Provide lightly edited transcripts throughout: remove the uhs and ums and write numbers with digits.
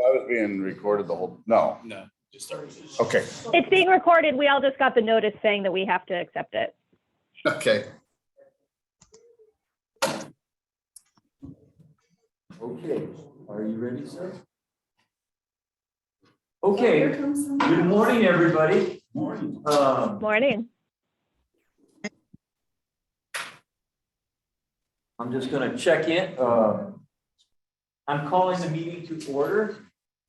I was being recorded the whole, no. No, just started. Okay, It's being recorded. We all just got the notice saying that we have to accept it. okay. Okay, are you ready, sir? Okay, good morning, everybody. Morning. Morning. I'm just gonna check in. I'm calling the meeting to order.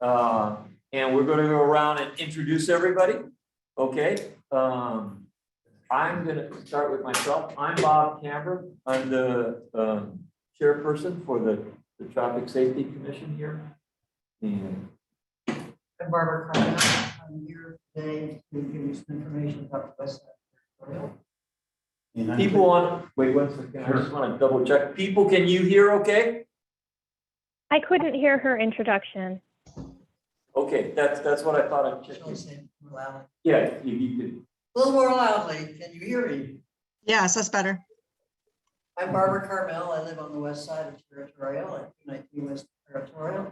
And we're gonna go around and introduce everybody. Okay, I'm gonna start with myself. I'm Bob Camber. I'm the chairperson for the Traffic Safety Commission here. And I'm Barbara Carter. I'm here today to give you some information about the West Side Territorial. people on, wait one second, I just wanna double check. People, can you hear okay? I couldn't hear her introduction. Okay, that's what I thought I'd check. Shall I say it more loudly? Yeah, if you could. A little more loudly. Can you hear me? Yes, that's better. I'm Barbara Carmel. I live on the west side of Territorial at 219 West Territorial.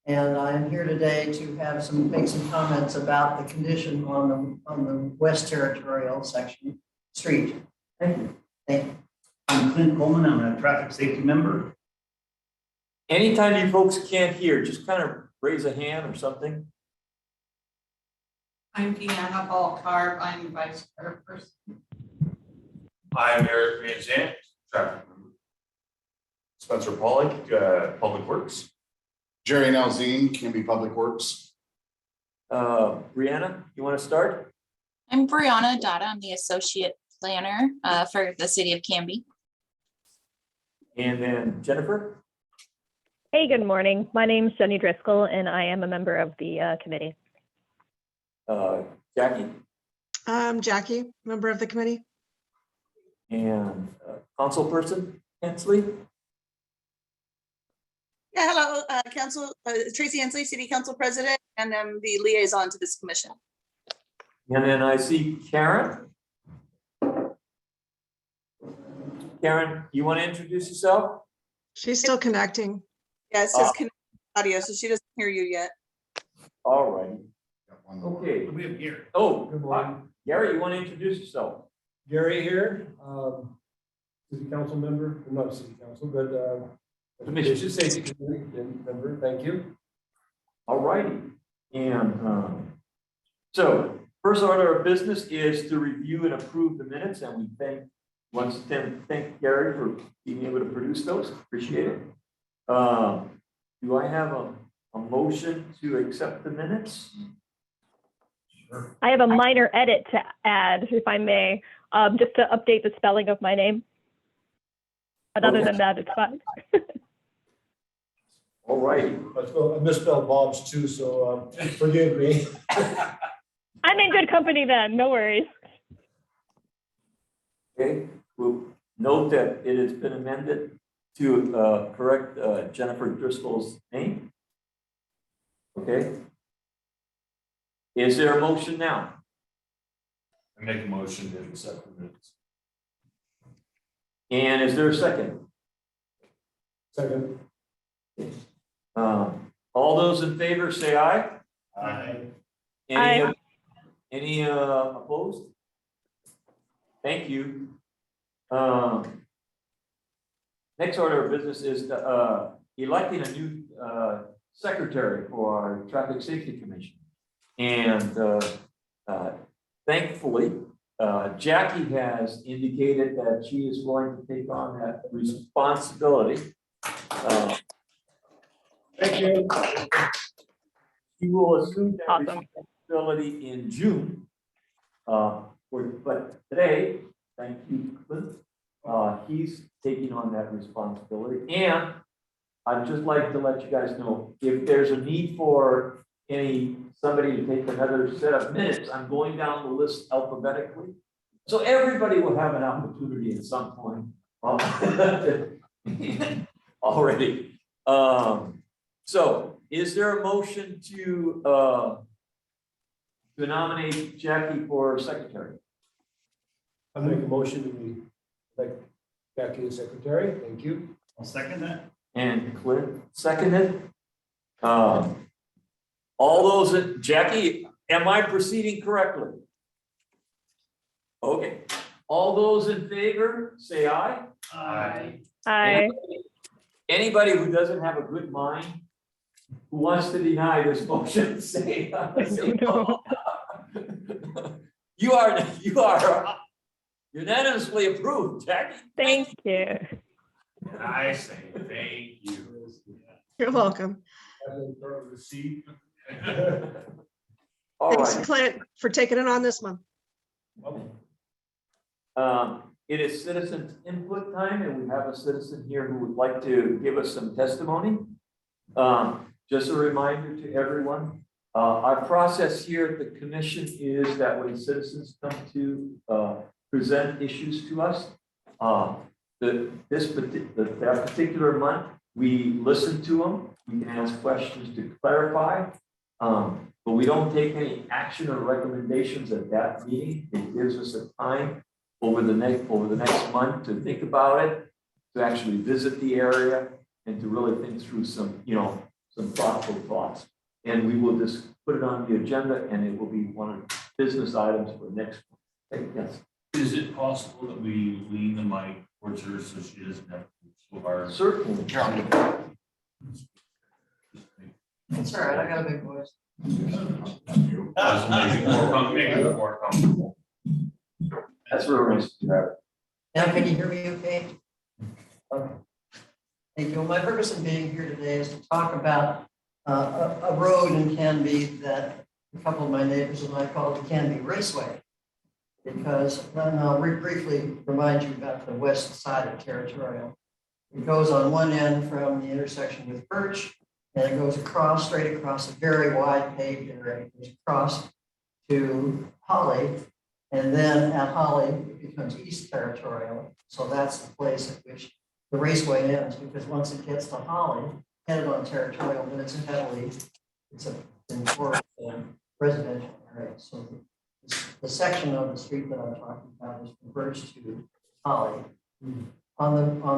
And I'm here today to make some comments about the condition on the West Territorial section street. Thank you. Thank you. I'm Clint Coleman. I'm a traffic safety member. Anytime you folks can't hear, just kind of raise a hand or something. I'm Deanna Ball-Carp, I'm vice chairperson. I'm Eric Van Zandt, traffic member. Spencer Pollock, Public Works. Jerry Nalzine, Canby Public Works. Brianna, you want to start? I'm Brianna Dada. I'm the associate planner for the city of Canby. And then Jennifer? Hey, good morning. My name's Jenny Driscoll, and I am a member of the committee. Jackie? Jackie, member of the committee. And councilperson Hensley? Yeah, hello, Council, Tracy Hensley, City Council President, and I'm the liaison to this commission. And then I see Karen. Karen, you want to introduce yourself? She's still connecting. Yeah, it says connect audio, so she doesn't hear you yet. All right. Okay. We have here. Oh, Good morning. Gary, you want to introduce yourself? Gary here, city council member, not city council, but Commission. safety committee member, thank you. All righty. And so first order of business is to review and approve the minutes, and we thank Gary for being able to produce those. Appreciate it. Do I have a motion to accept the minutes? Sure. I have a minor edit to add, if I may, just to update the spelling of my name. But other than that, it's fine. All righty. I misspelled Bob's too, so forgive me. I'm in good company then, no worries. Okay, we'll note that it has been amended to correct Jennifer Driscoll's name. Okay. Is there a motion now? I make a motion to accept the minutes. And is there a second? Second. All those in favor say aye. Aye. Aye. Any opposed? Thank you. Next order of business is electing a new secretary for our Traffic Safety Commission. And thankfully, Jackie has indicated that she is going to take on that responsibility. Thank you. She will assume that Awesome. responsibility in June. But today, thank you, Clint, he's taking on that responsibility. And I'd just like to let you guys know, if there's a need for somebody to take another set of minutes, I'm going down the list alphabetically. So everybody will have an opportunity at some point already. So is there a motion to nominate Jackie for secretary? I make a motion that we elect Jackie as secretary. Thank you. I'll second that. And Clint seconded. All those, Jackie, am I proceeding correctly? Okay, all those in favor, say aye. Aye. Aye. Anybody who doesn't have a good mind, who wants to deny this motion, say no. You are unanimously approved, Jackie. Thank you. I say thank you. You're welcome. Have them throw a receipt. All Thanks, right. Clint, for taking it on this one. It is citizen input time, and we have a citizen here who would like to give us some testimony. Just a reminder to everyone, our process here at the commission is that when citizens come to present issues to us, that particular month, we listen to them, we can ask questions to clarify, but we don't take any action or recommendations at that meeting. It gives us a time over the next month to think about it, to actually visit the area, and to really think through some thoughtful thoughts. And we will just put it on the agenda, and it will be one of the business items for next month. Yes. Is it possible that we lean the mic towards her so she doesn't have to so hard? Certainly. It's all right, I got a big voice. Make it more comfortable. That's real nice to have. Now, can you hear me okay? Okay. Thank you. Well, my purpose in being here today is to talk about a road in Canby that a couple of my neighbors and I call the Canopy Raceway. Because then I'll briefly remind you about the west side of Territorial. It goes on one end from the intersection with Birch, and it goes across, straight across a very wide paved area. It goes across to Holly, and then at Holly, it becomes East Territorial. So that's the place at which the raceway ends, because once it gets to Holly, headed on Territorial, then it's a important residential area. So the section of the street that I'm talking about is from Birch to Holly. On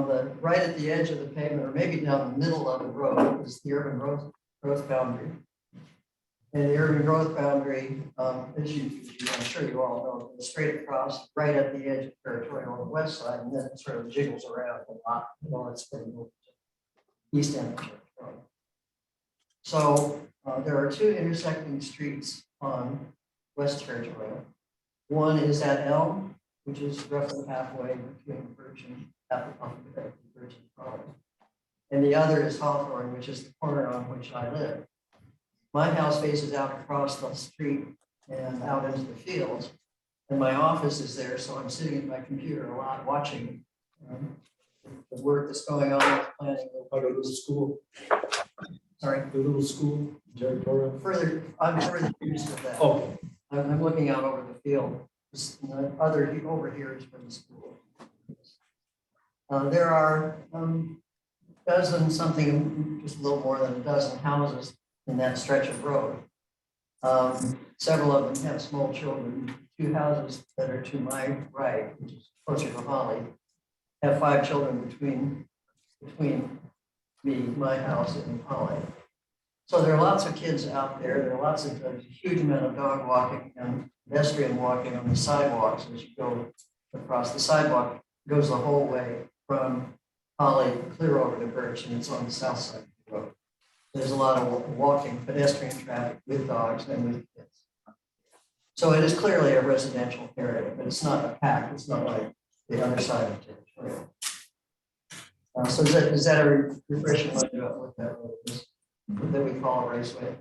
the right at the edge of the pavement, or maybe down the middle of the road, is the urban growth boundary. And the urban growth boundary, as I'm sure you all know, goes straight across right at the edge of Territorial on the west side, and then it sort of jiggles around a lot while it's getting over to east end of Territorial. So there are two intersecting streets on West Territorial. One is at Elm, which is roughly halfway between Birch and Birch and Holly. And the other is Hawthorne, which is the corner on which I live. My house faces out across the street and out into the fields, and my office is there, so I'm sitting at my computer a lot watching the work that's going on with planning. Out of the school, Sorry, the little school, Territorial. I'm further east of that. Oh, I'm looking out over the field. The other over here is from the school. There are dozen something, just a little more than a dozen houses in that stretch of road. Several of them have small children. Two houses that are to my right, which is closer to Holly, have 5 children between me, my house, and Holly. So there are lots of kids out there. There are there's a huge amount of dog walking and pedestrian walking on the sidewalks as you go across. The sidewalk goes the whole way from Holly clear over to Birch, and it's on the south side of the road. There's a lot of walking, pedestrian traffic with dogs and with kids. So it is clearly a residential area, but it's not a pack. It's not like the other side of Territorial. So is that a refreshing look about what that road is that we call a raceway?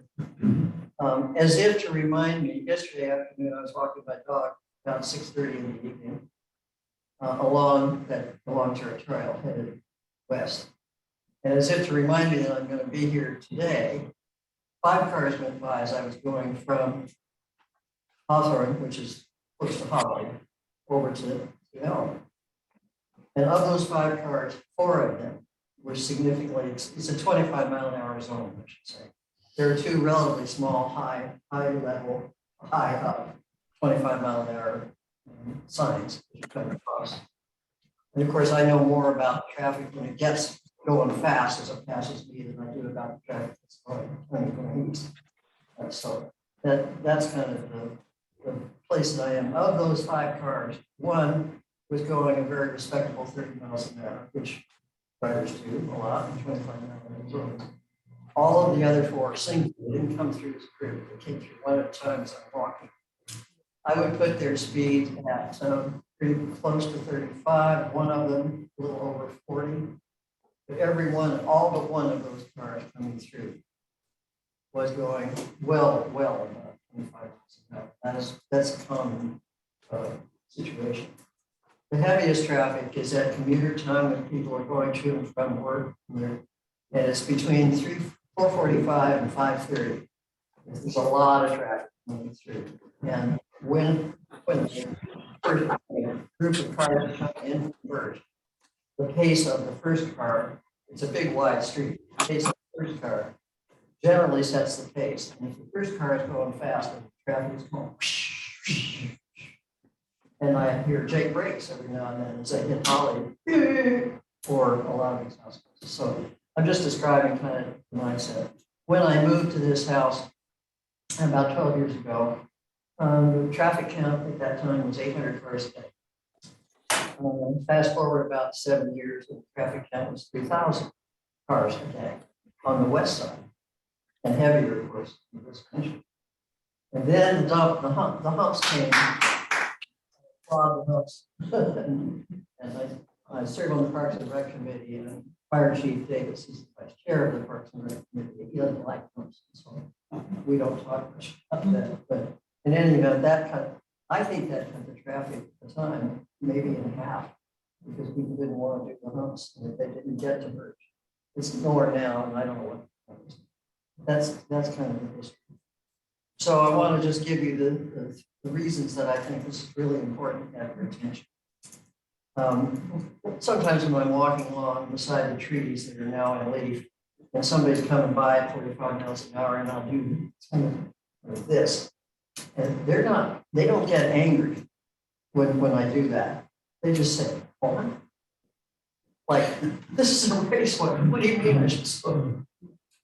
As if to remind me, yesterday afternoon, I was walking my dog about 6:30 in the evening along Territorial headed west. And as if to remind me that I'm going to be here today, 5 cars went by as I was going from Hawthorne, which is close to Holly, over to Elm. And of those 5 cars, 4 of them were significantly, it's a 25-mile-an-hour zone, I should say. There are 2 relatively small, high up, 25-mile-an-hour signs that you come across. And of course, I know more about traffic when it gets going fast as it passes me than I do about the traffic that's going east. So that's kind of the place that I am. Of those 5 cars, one was going a very respectable 30 miles an hour, which drivers do a lot, 25 miles an hour. All of the other 4 single, they didn't come through as a group, they came through one at a time as I'm walking. I would put their speed at pretty close to 35, one of them a little over 40. But every one, all but one of those cars coming through was going well above 25 miles an hour. That's a common situation. The heaviest traffic is at commuter time when people are going to and from work. And it's between 4:45 and 5:30. There's a lot of traffic moving through. And when the first group of cars come in first, the pace of the first car, it's a big wide street, the pace of the first car generally sets the pace. And if the first car is going fast and the traffic is going whoosh, and I hear Jake brakes every now and then as I hit Holly or a lot of these houses. So I'm just describing kind of the mindset. When I moved to this house about 12 years ago, the traffic count at that time was 800 cars a day. Fast forward about 7 years, and the traffic count was 3,000 cars a day on the west side, and heavier, of course, in this country. And then the humps came, the humps, and I serve on the Parks and Rec Committee, and Fire Chief Davis is the vice chair of the Parks and Rec Committee. He doesn't like humps, so we don't talk much about that. But in any event, I think that cut the traffic at the time maybe in half, because people didn't want to do the humps, and if they didn't get to Birch. It's lower now, and I don't know what. That's kind of the history. So I want to just give you the reasons that I think this is really important to have your attention. Sometimes when I'm walking along beside the trees that are now in leaf, and somebody's coming by at 45 miles an hour, and I'll do kind of this, and they don't get angry when I do that. They just say, "Oh, like this is a raceway. What do you mean I should slow?"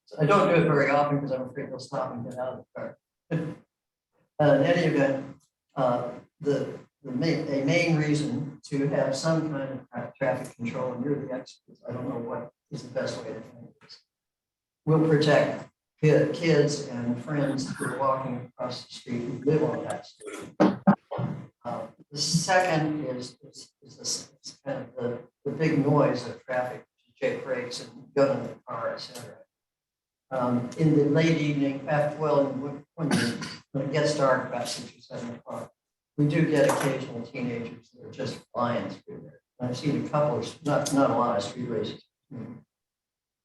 So I don't do it very often because I'm afraid they'll stop and get out of the car. In any event, a main reason to have some kind of traffic control, and you're the experts, I don't know what is the best way to handle this, will protect kids and friends who are walking across the street who live on that street. The second is kind of the big noise of traffic, Jake brakes and gun in the car, etc. In the late evening, when it gets dark about 6 or 7 o'clock, we do get occasional teenagers that are just flying through there. I've seen a couple of, not a lot of street races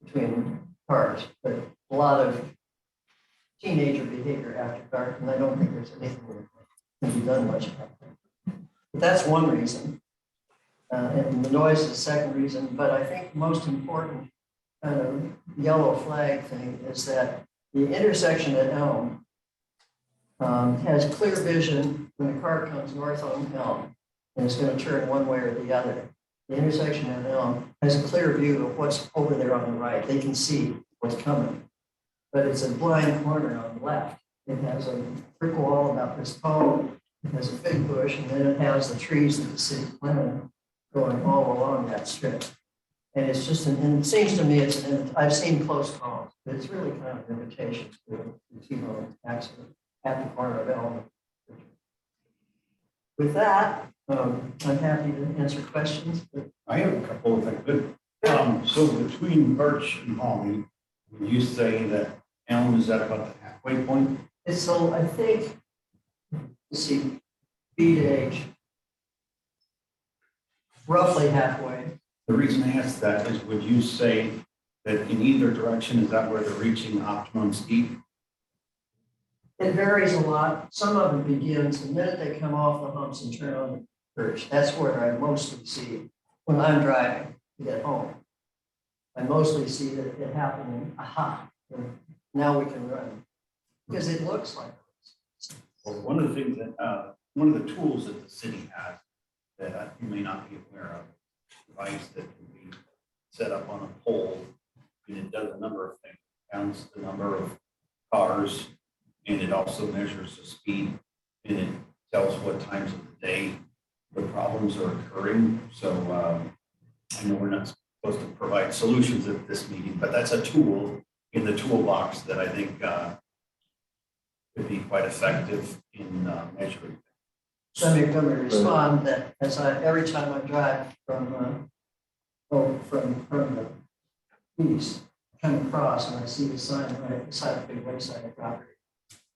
between cars, but a lot of teenager behavior after dark, and I don't think there's anything that can be done much about that. But that's one reason. And the noise is the second reason, but I think the most important kind of yellow flag thing is that the intersection at Elm has clear vision when a car comes north on Elm and it's going to turn one way or the other. The intersection at Elm has a clear view of what's over there on the right. They can see what's coming, but it's a blind corner on the left. It has a brick wall about this tall. It has a big bush, and then it has the trees that the city planted going all along that strip. And it's just, and it seems to me, I've seen close calls, but it's really kind of an invitation to a T-bone accident at the corner of Elm. With that, I'm happy to answer questions. I have a couple of things. So between Birch and Holly, would you say that Elm is at about the halfway point? It's so, I think, let's see, B to H, roughly halfway. The reason I ask that is, would you say that in either direction, is that where they're reaching optimum speed? It varies a lot. Some of it begins the minute they come off the humps and turn on the bridge. That's where I mostly see when I'm driving to get home. I mostly see that it happening. Aha! Now we can run because it looks like this. Well, one of the things that one of the tools that the city has that you may not be aware of, device that can be set up on a pole, and it does a number of things. It counts the number of cars and and it also measures the speed, and it tells what times of the day the problems are occurring. So I know we're not supposed to provide solutions at this meeting, but that's a tool in the toolbox that I think could be quite effective in measuring. Let me respond that every time I drive from the east, come across and I see the sign right beside the big wayside property,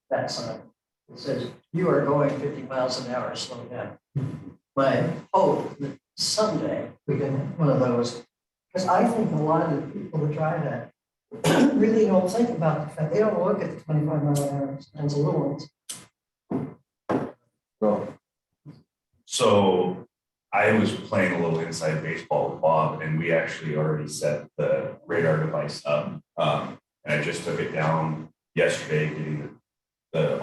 that sign, it says, "You are going 50 miles an hour, slow down." My hope that someday we can have one of those, because I think a lot of the people that drive that really don't think about the fact, they don't look at the 25 mile an hour and the little ones. Well, So I was playing a little inside baseball with Bob, and we actually already set the radar device up. And I just took it down yesterday, getting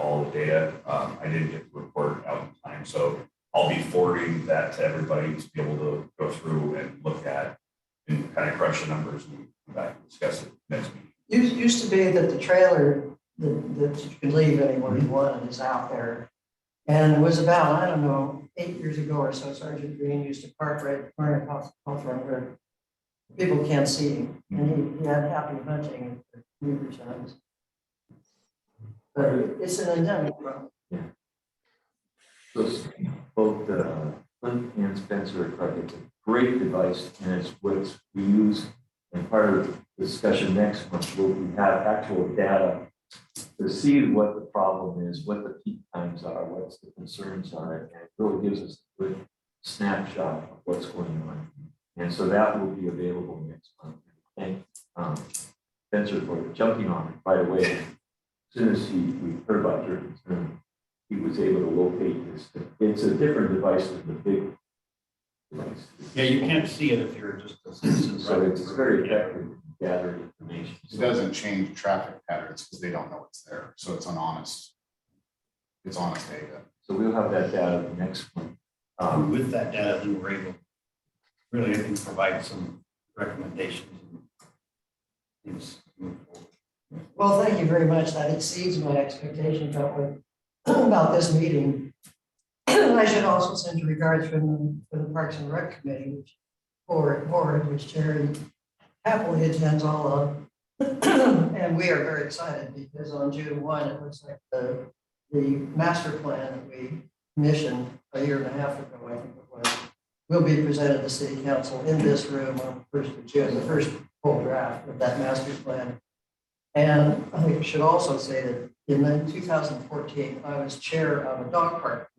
all the data. I didn't get the report out in time, so I'll be forwarding that to everybody to be able to go through and look at and kind of crunch the numbers and come back and discuss it next meeting. Used to be that the trailer that you can leave anywhere you want is out there. And it was about, I don't know, 8 years ago or so, Sergeant Green used to park right at the corner of Hawthorne where people can't see him. And he had happy hunting for numerous times. But it's an endemic problem. those, both Clint and Spencer are correct. It's a great device, and it's what we use. And part of the discussion next month will be have actual data to see what the problem is, what the peak times are, what's the concerns are, and it really gives us a good snapshot of what's going on. And so that will be available next month. Thank Spencer for jumping on it right away. As soon as we heard about your concern, he was able to locate this. It's a different device than the big device. Yeah, you can't see it if you're just a citizen. So it's very effective in gathering information. It doesn't change traffic patterns because they don't know it's there. So it's honest data. So we'll have that data next month. With that data, then we're able, really, I think, provide some recommendations and things to move forward. Well, thank you very much. That exceeds my expectations about this meeting. I should also send you regards from the Parks and Rec Committee, which Jerry happily attends all of. And we are very excited because on June 1, it looks like the master plan that we commissioned a year and a half ago, I think it was, will be presented to City Council in this room on the 1st of June, the first full draft of that master plan. And I should also say that in 2014, I was chair of a dog park.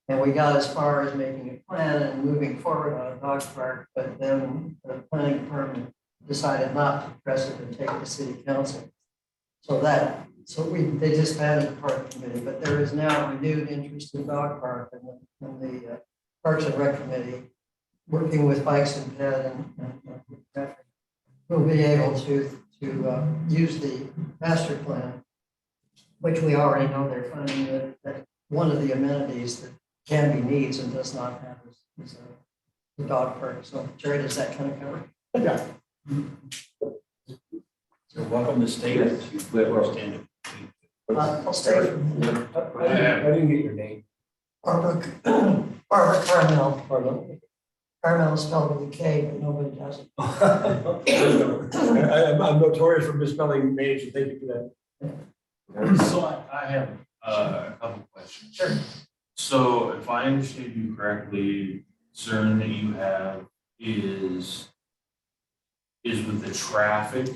And we got as far as making a plan and moving forward on a dog park, but then the planning department decided not to press it and take it to City Council. So they disbanded the park committee, but there is now renewed interest in dog park, and the Parks and Rec Committee, working with Bikes and Ped and will be able to use the master plan, which we already know they're finding that one of the amenities that can be needs and does not have is the dog park. So Jerry, does that kind of cover? Yeah. So welcome to stay. I'll stay. I didn't get your name. Barbara Carmel. Pardon? Carmel is spelled with a K, but nobody does it. I'm notorious for misspelling names, so thank you for that. So I have a couple questions. Sure. So if I understand you correctly, concern that you have is with the traffic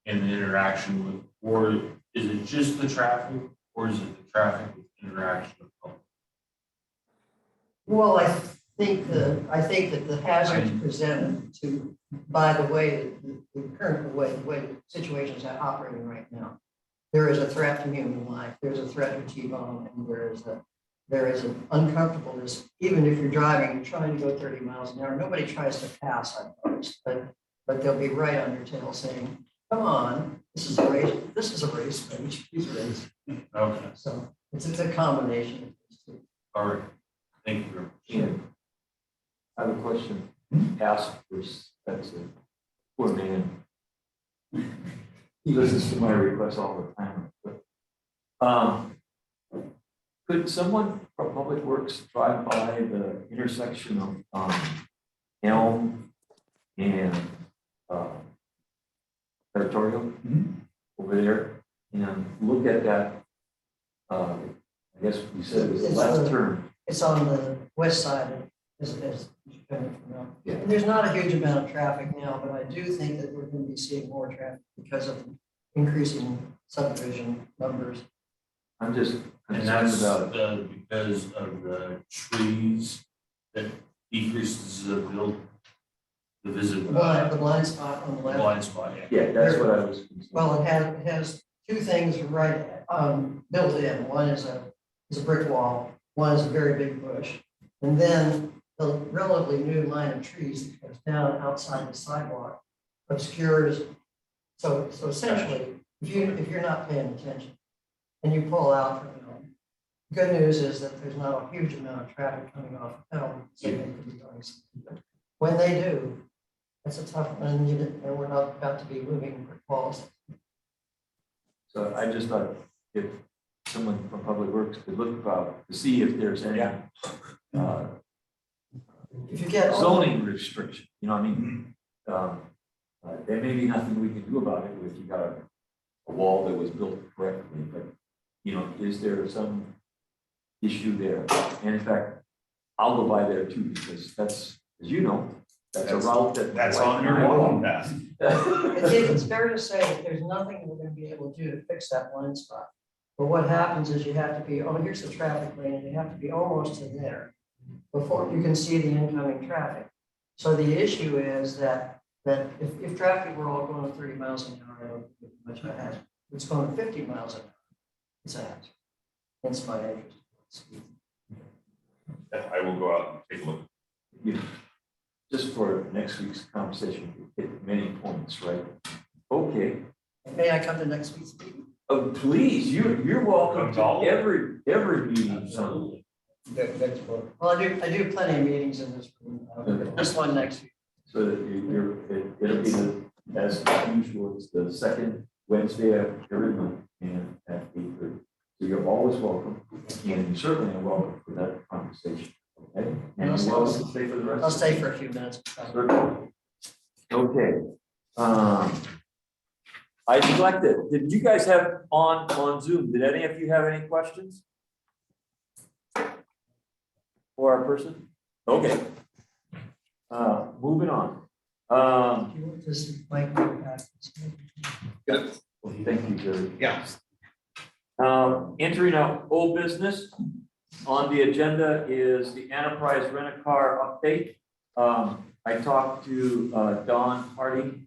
and the interaction with, or is it just the traffic, or is it the traffic with interaction with public? Well, I think that the hazards presented by the way the way the situations are operating right now, there is a threat to human life. There's a threat to T-bone, and there is an uncomfortableness. Even if you're driving, you're trying to go 30 miles an hour. Nobody tries to pass, I've noticed, but they'll be right on your tail saying, "Come on, this is a race. This is a race. Please race." Okay, So it's a combination of these two. all right, thank you very much. Yeah. I have a question. Ask for Spencer. Poor man. He listens to my requests all the time. But Could someone from Public Works drive by the intersection of Elm and Territorial over there and look at that? I guess we said it was the It's last the- turn. It's on the west side as you're coming from now. Yeah. And there's not a huge amount of traffic now, but I do think that we're going to be seeing more traffic because of increasing subdivision numbers. I'm just And concerned that's about, because of the trees that decreases the visible The blind spot on the left. blind spot, yeah. yeah, that's what I was concerned. Well, it has two things right built in. One is a brick wall, one is a very big bush. And then the relatively new line of trees that goes down outside the sidewalk obscures. So essentially, if you're not paying attention and you pull out from Elm, good news is that there's not a huge amount of traffic coming off Elm, so they can be doing something. When they do, it's a tough one, and we're not about to be moving brick walls. So I just thought if someone from Public Works could look about to see if there's any If you get zoning restriction, you know what I mean? There may be nothing we can do about it if you got a wall that was built correctly, but, you know, is there some issue there? And in fact, I'll go by there too, because that's, as you know, that's a route that. That's on your walking path. I think it's fair to say that there's nothing we're gonna be able to do to fix that blind spot. But what happens is you have to be, here's the traffic lane, and you have to be almost to there before you can see the incoming traffic. So the issue is that if traffic were all going 30 miles an hour, I don't think much of a hazard. If it's going 50 miles an hour, it's a hazard. Hence my interest. I will go out and take a look. You know, just for next week's conversation, we hit many points, right? Okay, May I come to next week's meeting? oh, please, you're welcome to Come to every meeting, son. Next one. Well, I do plenty of meetings in this room. This one next week. So that it'll be as usual, it's the second Wednesday of every month and at 8:30. So you're always welcome, and you certainly are welcome for that conversation, okay? And you're welcome to stay for the rest. I'll stay for a few minutes. Certainly. Okay. I neglected, did you guys have on Zoom, did any of you have any questions? For our person? Okay. Moving on. Do you want this mic back? Thank you, Jerry. Yeah. Entering our old business, on the agenda is the Enterprise Rent-A-Car update. I talked to Don Hardy,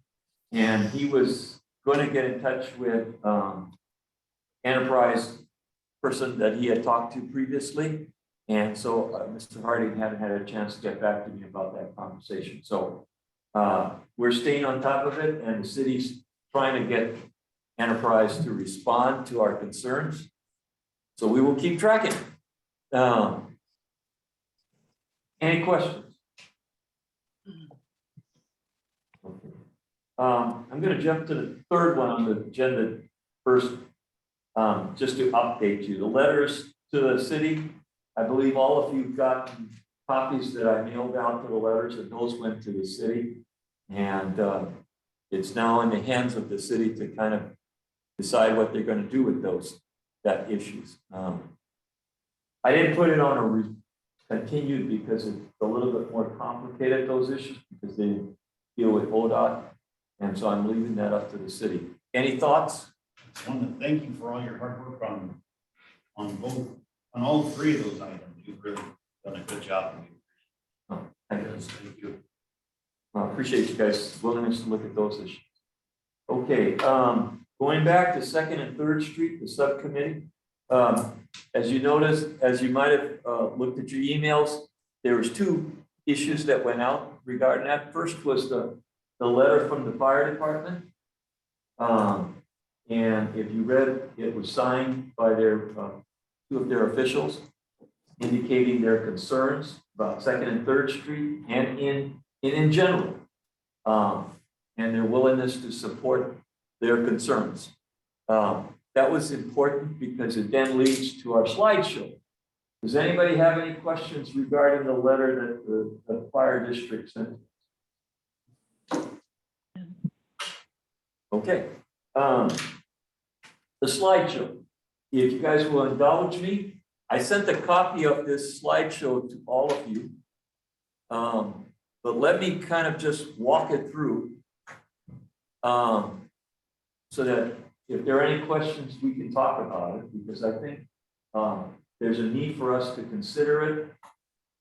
and he was going to get in touch with Enterprise person that he had talked to previously. And so Mr. Hardy hadn't had a chance to get back to me about that conversation. So we're staying on top of it, and the city's trying to get Enterprise to respond to our concerns. So we will keep tracking. Any questions? Okay. I'm going to jump to the third one on the agenda first, just to update you. The letters to the city, I believe all of you got copies that I mailed out to the letters, and those went to the city. And it's now in the hands of the city to kind of decide what they're going to do with that issues. I didn't put it on a continued because it's a little bit more complicated, those issues, because they deal with ODOT. And so I'm leaving that up to the city. Any thoughts? I want to thank you for all your hard work on all three of those items. You've really done a good job. Thank you. Yes, thank you. I appreciate you guys' willingness to look at those issues. Okay, going back to 2nd and 3rd Street, the subcommittee. As you noticed, as you might have looked at your emails, there was 2 issues that went out regarding that. First was the letter from the fire department. And if you read, it was signed by 2 of their officials indicating their concerns about 2nd and 3rd Street and in general, and their willingness to support their concerns. that was important because it then leads to our slideshow. Does anybody have any questions regarding the letter that the fire district sent? Okay. The slideshow. If you guys will indulge me, I sent a copy of this slideshow to all of you. But let me kind of just walk it through. So that if there are any questions, we can talk about it, because I think there's a need for us to consider it.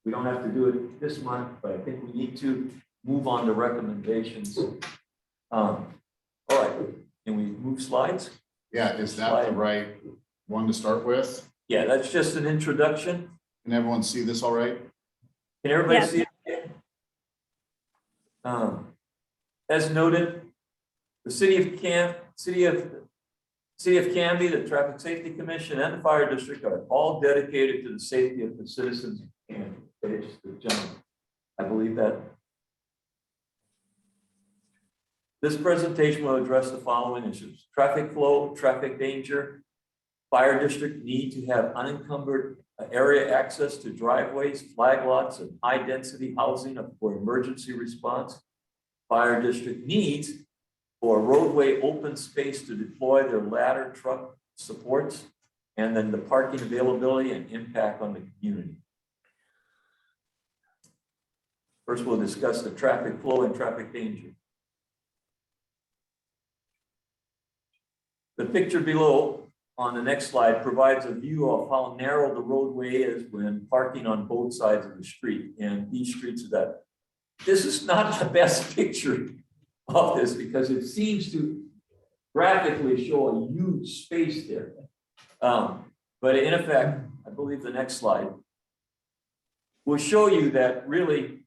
We don't have to do it this month, but I think we need to move on to recommendations. All right, can we move slides? Yeah, is that the right one to start with? Yeah, that's just an introduction. Can everyone see this all right? Can everybody Yes. see it? As noted, the city of Canby, the Traffic Safety Commission, and the Fire District are all dedicated to the safety of the citizens of Canby. Okay, just a gentleman. I believe that. This presentation will address the following issues: traffic flow, traffic danger. Fire district need to have unencumbered area access to driveways, flag lots, and high-density housing for emergency response. Fire district needs for roadway open space to deploy their ladder truck supports, and then the parking availability and impact on the community. First, we'll discuss the traffic flow and traffic danger. The picture below on the next slide provides a view of how narrow the roadway is when parking on both sides of the street. And these streets are that. This is not the best picture of this because it seems to graphically show a huge space there. But in effect, I believe the next slide will show you that really,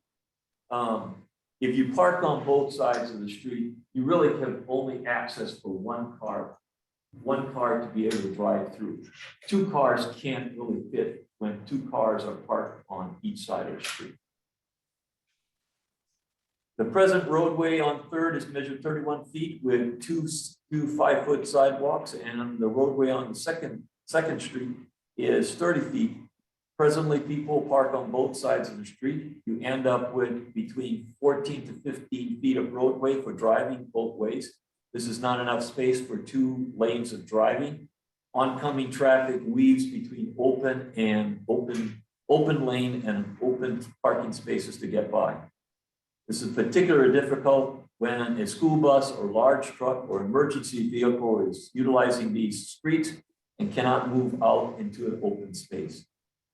if you park on both sides of the street, you really have only access for one car to be able to drive through. Two cars can't really fit when two cars are parked on each side of the street. The present roadway on 3rd is measured 31 feet with two 5-foot sidewalks, and the roadway on the second street is 30 feet. Presently, people park on both sides of the street. You end up with between 14 to 15 feet of roadway for driving both ways. This is not enough space for 2 lanes of driving. Oncoming traffic weaves between open lane and open parking spaces to get by. This is particularly difficult when a school bus or large truck or emergency vehicle is utilizing these streets and cannot move out into an open space.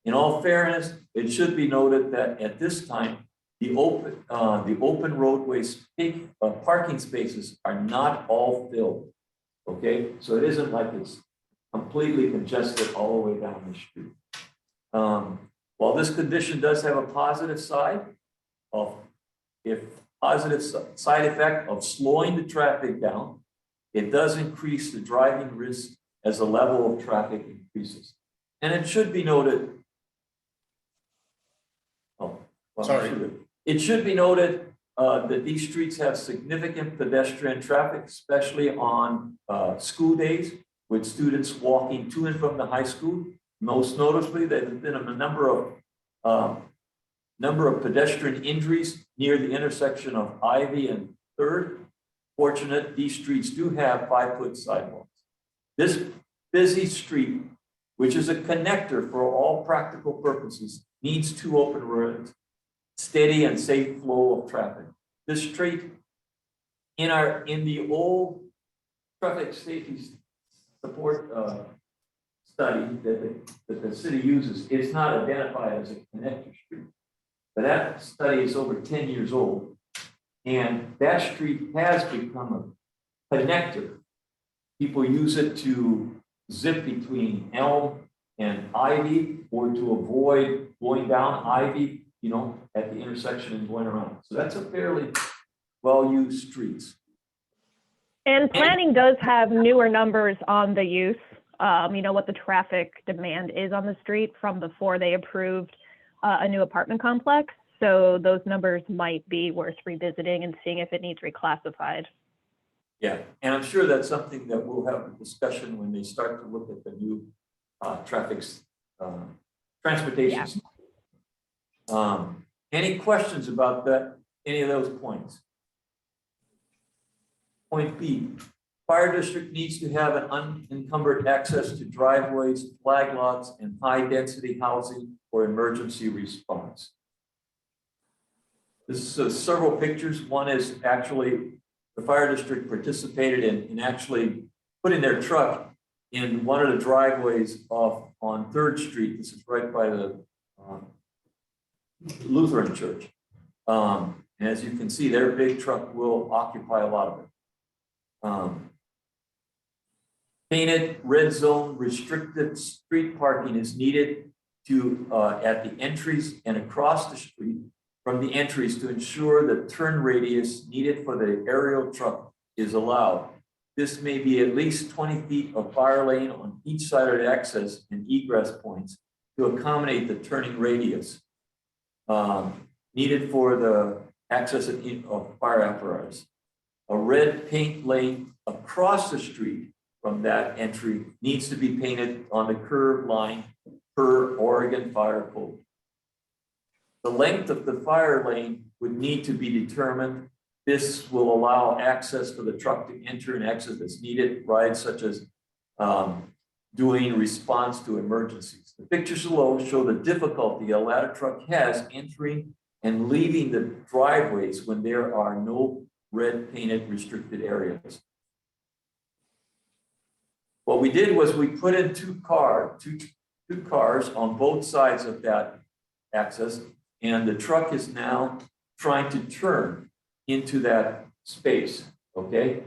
In all fairness, it should be noted that at this time, the open roadways parking spaces are not all filled. Okay, so it isn't like it's completely congested all the way down the street. While this condition does have a positive side side effect of slowing the traffic down, it does increase the driving risk as the level of traffic increases. And it should be noted. It should be noted that these streets have significant pedestrian traffic, especially on school days with students walking to and from the high school. Most notably, there have been a number of pedestrian injuries near the intersection of Ivy and 3rd. Fortunate, these streets do have 5-foot sidewalks. This busy street, which is a connector for all practical purposes, needs 2 open roads, steady and safe flow of traffic. This street, in the old traffic safety support study that the city uses, is not identified as a connector street. But that study is over 10 years old, and that street has become a connector. People use it to zip between Elm and Ivy, or to avoid going down Ivy, at the intersection and going around. So that's a fairly well-used street. And planning does have newer numbers on the use, what the traffic demand is on the street from before they approved a new apartment complex. So those numbers might be worth revisiting and seeing if it needs reclassified. Yeah, and I'm sure that's something that we'll have a discussion when they start to look at the new transportation. Any questions about that, any of those points? Point B, fire district needs to have an unencumbered access to driveways, flag lots, and high-density housing for emergency response. This is several pictures. One is actually the fire district participated in actually putting their truck in one of the driveways off on 3rd Street. This is right by the Lutheran church. And as you can see, their big truck will occupy a lot of it. Painted red zone restricted street parking is needed to at the entries and across the street from the entries to ensure the turn radius needed for the aerial truck is allowed. This may be at least 20 feet of fire lane on each side of the access and egress points to accommodate the turning radius needed for the access of fire apparatus. A red paint lane across the street from that entry needs to be painted on the curb line per Oregon Fire Code. The length of the fire lane would need to be determined. This will allow access for the truck to enter and exit as needed, rides such as doing response to emergencies. The pictures below show the difficulty a ladder truck has entering and leaving the driveways when there are no red painted restricted areas. What we did was we put in two cars on both sides of that access, and the truck is now trying to turn into that space, okay?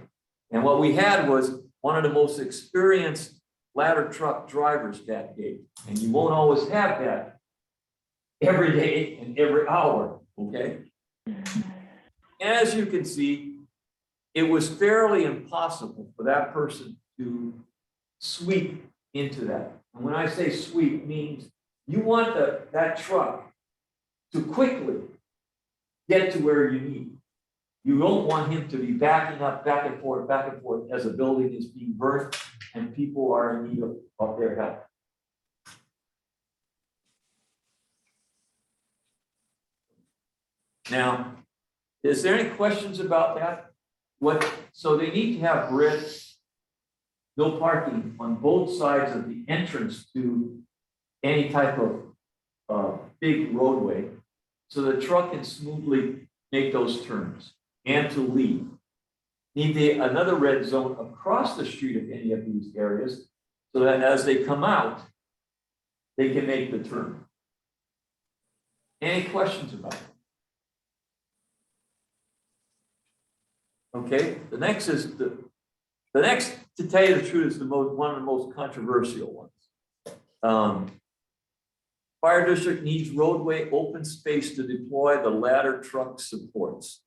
And what we had was one of the most experienced ladder truck drivers that day, and you won't always have that every day and every hour, okay? As you can see, it was fairly impossible for that person to sweep into that. And when I say sweep, means you want that truck to quickly get to where you need. You don't want him to be backing up back and forth as a building is being burnt and people are in need of their help. Now, is there any questions about that? So they need to have red, no parking on both sides of the entrance to any type of big roadway, so the truck can smoothly make those turns and to leave. Need another red zone across the street of any of these areas, so that as they come out, they can make the turn. Any questions about it? Okay, the next, to tell you the truth, is one of the most controversial ones. Fire district needs roadway open space to deploy the ladder truck supports.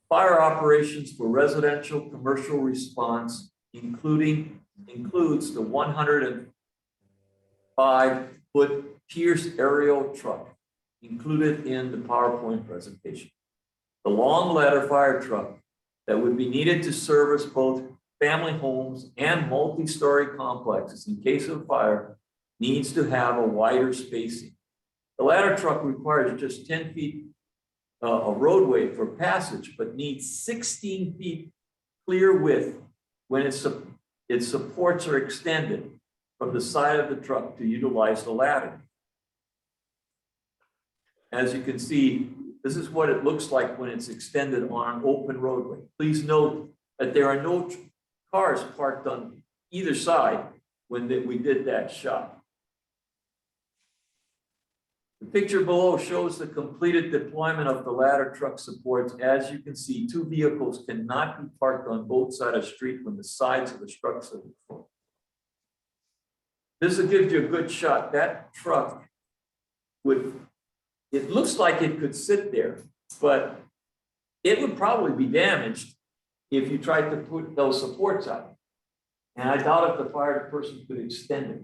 Fire operations for residential commercial response includes the 105-foot Pierce aerial truck included in the PowerPoint presentation. The long ladder fire truck that would be needed to service both family homes and multi-story complexes in case of fire needs to have a wider spacing. The ladder truck requires just 10 feet of roadway for passage, but needs 16 feet clear width when its supports are extended from the side of the truck to utilize the ladder. As you can see, this is what it looks like when it's extended on an open roadway. Please note that there are no cars parked on either side when we did that shot. The picture below shows the completed deployment of the ladder truck supports. As you can see, two vehicles cannot be parked on both sides of the street when the sides of the trucks are full. This will give you a good shot. That truck it looks like it could sit there, but it would probably be damaged if you tried to put those supports out. And I doubt if the fire person could extend it.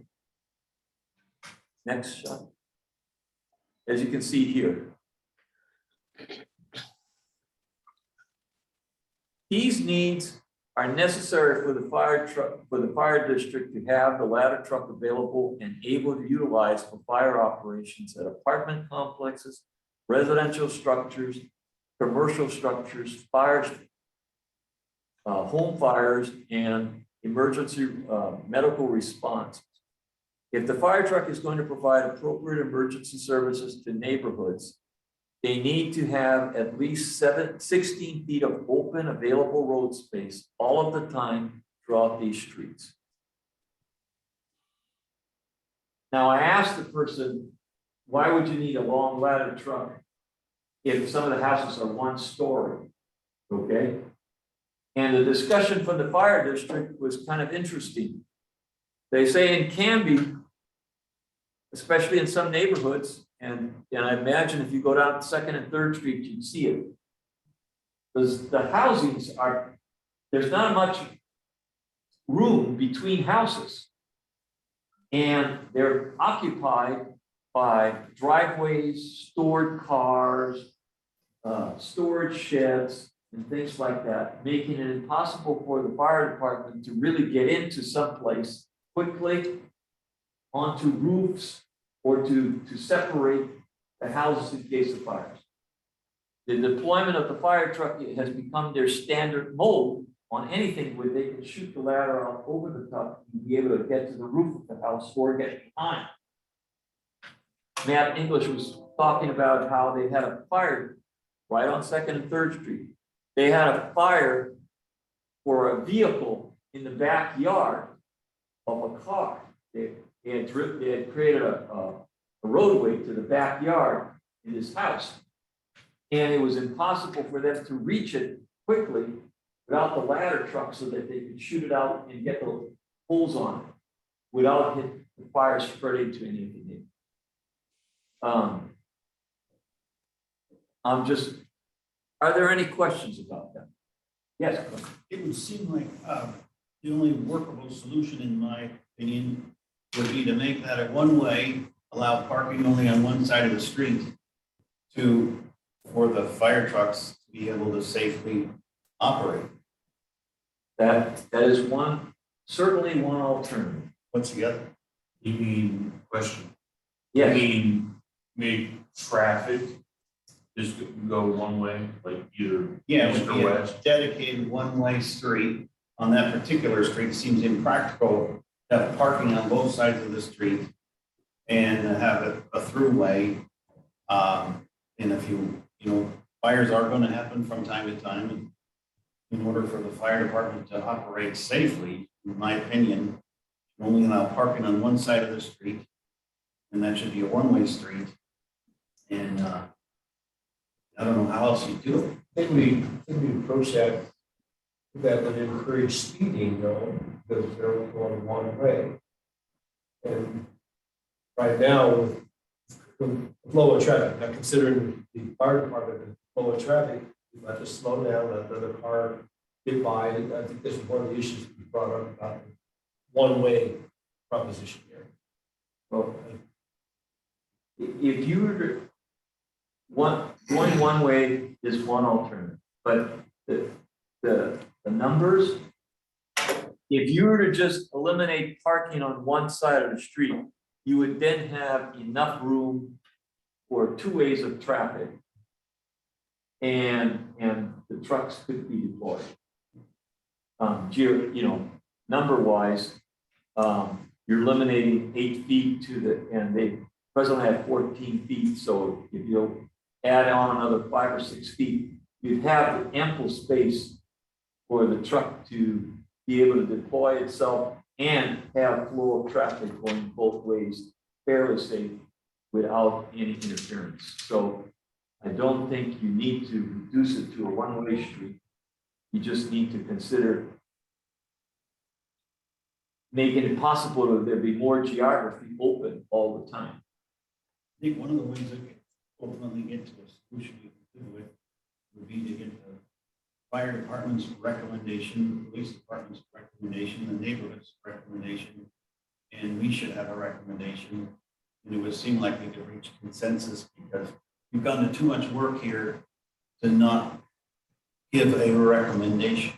Next shot. As you can see here. These needs are necessary for the fire truck, for the fire district to have the ladder truck available and able to utilize for fire operations at apartment complexes, residential structures, commercial structures, fires, home fires, and emergency medical response. If the fire truck is going to provide appropriate emergency services to neighborhoods, they need to have at least 16 feet of open available road space all of the time throughout these streets. Now, I asked the person, why would you need a long ladder truck if some of the houses are 1 story? Okay. And the discussion from the fire district was kind of interesting. They say in Canby, especially in some neighborhoods, and I imagine if you go down 2nd and 3rd Street, you'd see it. Because the housings are, there's not much room between houses. And they're occupied by driveways, stored cars, storage sheds, and things like that, making it impossible for the fire department to really get into someplace quickly onto roofs or to separate the houses in case of fires. The deployment of the fire truck has become their standard mode on anything where they can shoot the ladder out over the top and be able to get to the roof of the house or get behind. Matt English was talking about how they had a fire right on 2nd and 3rd Street. They had a fire for a vehicle in the backyard of a car. They had created a roadway to the backyard in his house. And it was impossible for them to reach it quickly without the ladder truck so that they could shoot it out and get the holes on it without the fire spreading to any of the neighbors. Are there any questions about that? Yes. It would seem like the only workable solution, in my opinion, would be to make that a one-way, allow parking only on one side of the street for the fire trucks to be able to safely operate. That is certainly one alternative. What's the other? You mean, question? Yes. You mean, make traffic just go one way, like either Yeah, east it or would be a west? dedicated one-way street. On that particular street, it seems impractical to have parking on both sides of the street and have a throughway. And if fires are going to happen from time to time. And in order for the fire department to operate safely, in my opinion, only allow parking on one side of the street, and that should be a one-way street. And I don't know how else you do it. I think we approach that would encourage speeding, though, because they're only going one way. And right now, with flow of traffic, now considering the fire department and flow of traffic, you have to slow down, let another car get by. And I think this is one of the issues we brought up about the one-way proposition here. Well, if you were to going one way is one alternative, but the numbers, if you were to just eliminate parking on one side of the street, you would then have enough room for 2 ways of traffic, and the trucks could be deployed. Number wise, you're eliminating 8 feet and they presently have 14 feet. So if you add on another 5 or 6 feet, you'd have ample space for the truck to be able to deploy itself and have flow of traffic going both ways fairly safe without any interference. So I don't think you need to reduce it to a one-way street. You just need to consider making it possible that there be more geography open all the time. I think one of the ways that we ultimately get to a solution we can do it would be to get the fire department's recommendation, the police department's recommendation, the neighborhood's recommendation, and we should have a recommendation. And it would seem like we could reach consensus because we've gone to too much work here to not give a recommendation?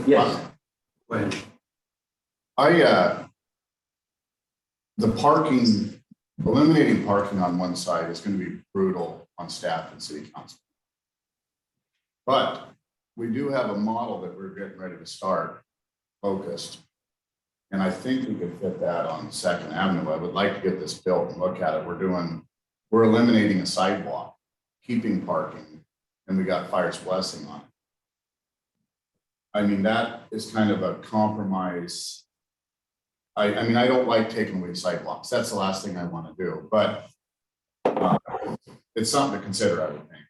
Yes, Go ahead. The parking, eliminating parking on one side is going to be brutal on staff and city council. But we do have a model that we're getting ready to start, Locust. And I think we could fit that on Second Avenue. I would like to get this built and look at it. We're eliminating a sidewalk, keeping parking, and we got fire's blessing on it. I mean, that is kind of a compromise. I mean, I don't like taking away sidewalks. That's the last thing I want to do, but it's something to consider, I would think,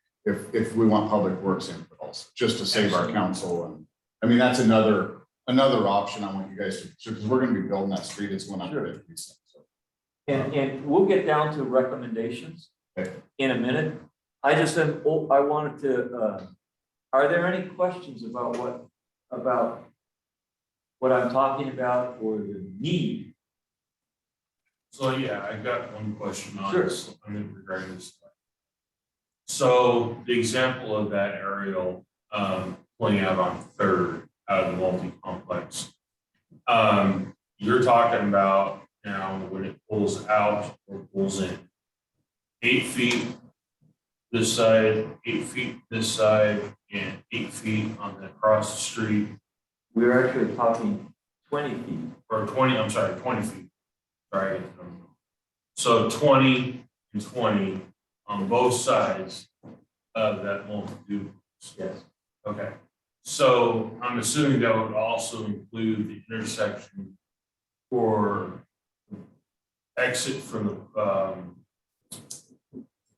if we want public works input also, just to save our council. And I mean, that's another option I want you guys to, because we're going to be building that street. It's going up to 50. So. and we'll get down to recommendations Okay. in a minute. I wanted to, are there any questions about what I'm talking about or the need? So yeah, I got one question on Sure. this, regarding this. So the example of that aerial pulling out on Third out of the multi-complex, you're talking about now when it pulls out or pulls in 8 feet this side, 8 feet this side, and 8 feet on the across the street. We're actually talking 20 feet. Or 20, I'm sorry, 20 feet. Sorry. So 20 and 20 on both sides of that multitude. Yes. Okay. So I'm assuming that would also include the intersection or exit from the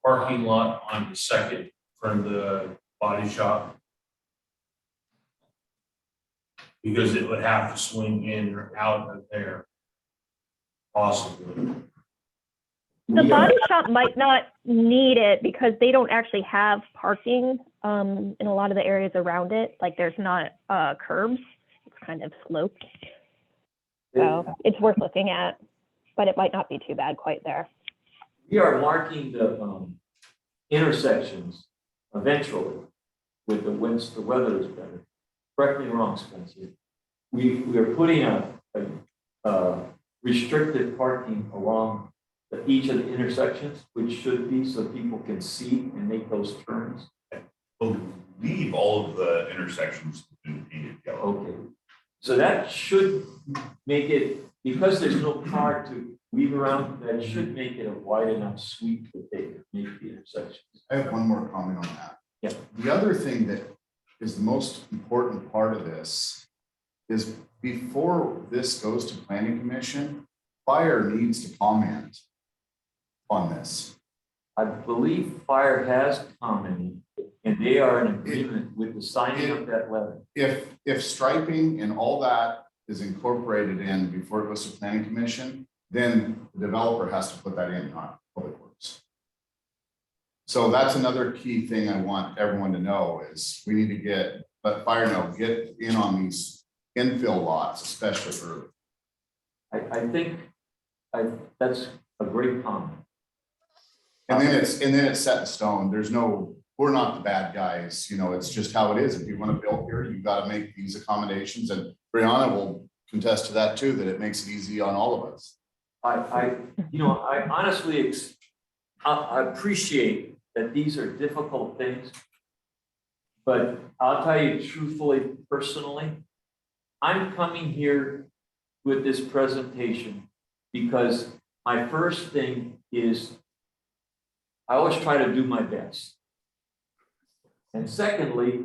parking lot on the second from the body shop. Because it would have to swing in or out of there, possibly. The body shop might not need it because they don't actually have parking in a lot of the areas around it. Like there's not curbs, it's kind of sloped. So it's worth looking at, but it might not be too bad quite there. We are marking the intersections eventually with once the weather is better. Correct me wrong, Spencer. We are putting a restricted parking along each of the intersections, which should be so people can see and make those turns. I believe all of the intersections have been painted yellow. Okay, so that should make it, because there's no car to weave around, that should make it a wide enough sweep that they can make the intersections. I have one more comment on that. Yeah. The other thing that is the most important part of this is before this goes to planning commission, fire needs to comment on this. I believe fire has commented, and they are in agreement with the signing of that letter. If striping and all that is incorporated in before it goes to planning commission, then the developer has to put that in, not public works. So that's another key thing I want everyone to know is we need to let fire know, get in on these infill lots, especially early. I think that's a great comment. And then it's set in stone. We're not the bad guys, it's just how it is. If you want to build here, you've got to make these accommodations, and Brianna will contest to that too, that it makes it easy on all of us. I honestly, I appreciate that these are difficult things, but I'll tell you truthfully, personally, I'm coming here with this presentation because my first thing is I always try to do my best. And secondly,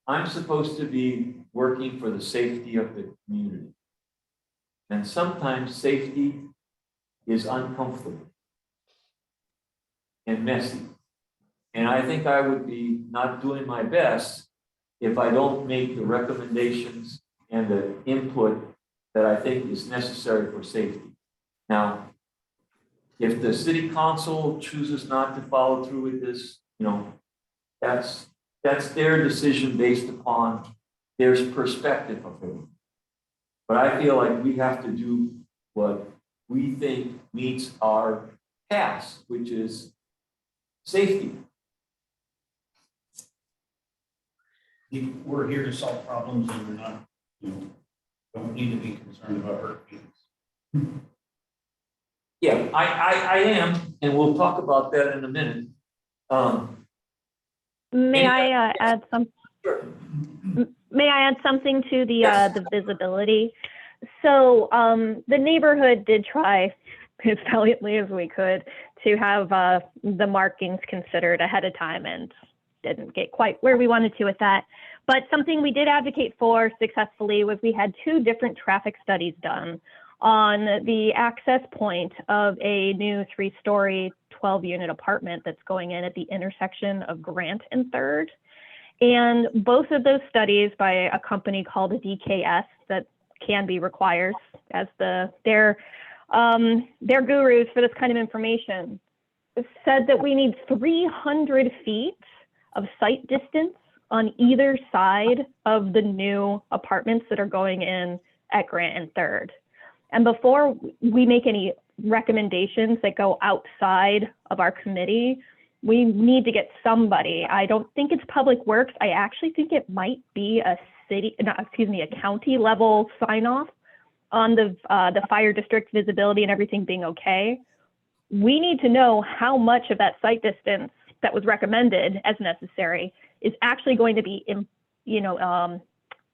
I'm supposed to be working for the safety of the community. And sometimes safety is uncomfortable and messy. And I think I would be not doing my best if I don't make the recommendations and the input that I think is necessary for safety. Now, if the city council chooses not to follow through with this, that's their decision based upon their perspective of it. But I feel like we have to do what we think meets our task, which is safety. we're here to solve problems and we're not, don't need to be concerned about hurt feelings. Yeah, I am, and we'll talk about that in a minute. May Any I add some? Sure. May I add something to the Yes. the visibility? So the neighborhood did try as valiantly as we could to have the markings considered ahead of time, and didn't get quite where we wanted to with that. But something we did advocate for successfully was we had 2 different traffic studies done on the access point of a new 3-story, 12-unit apartment that's going in at the intersection of Grant and 3rd. And both of those studies by a company called DKS that Canby requires as their gurus for this kind of information said that we need 300 feet of sight distance on either side of the new apartments that are going in at Grant and 3rd. And before we make any recommendations that go outside of our committee, we need to get somebody. I don't think it's Public Works. I actually think it might be a county level sign off on the fire district visibility and everything being okay. We need to know how much of that sight distance that was recommended as necessary is actually going to be,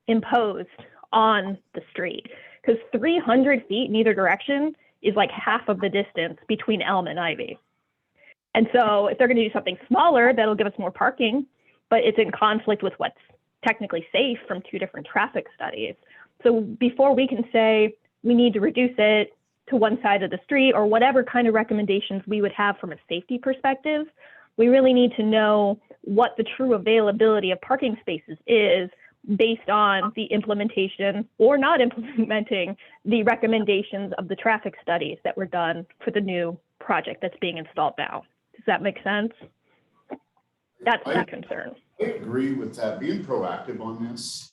imposed on the street. Because 300 feet in either direction is like half of the distance between Elm and Ivy. And so if they're going to do something smaller, that'll give us more parking, but it's in conflict with what's technically safe from 2 different traffic studies. So before we can say we need to reduce it to one side of the street or whatever kind of recommendations we would have from a safety perspective, we really need to know what the true availability of parking spaces is based on the implementation or not implementing the recommendations of the traffic studies that were done for the new project that's being installed now. Does that make sense? That's my concern. I agree with that. Being proactive on this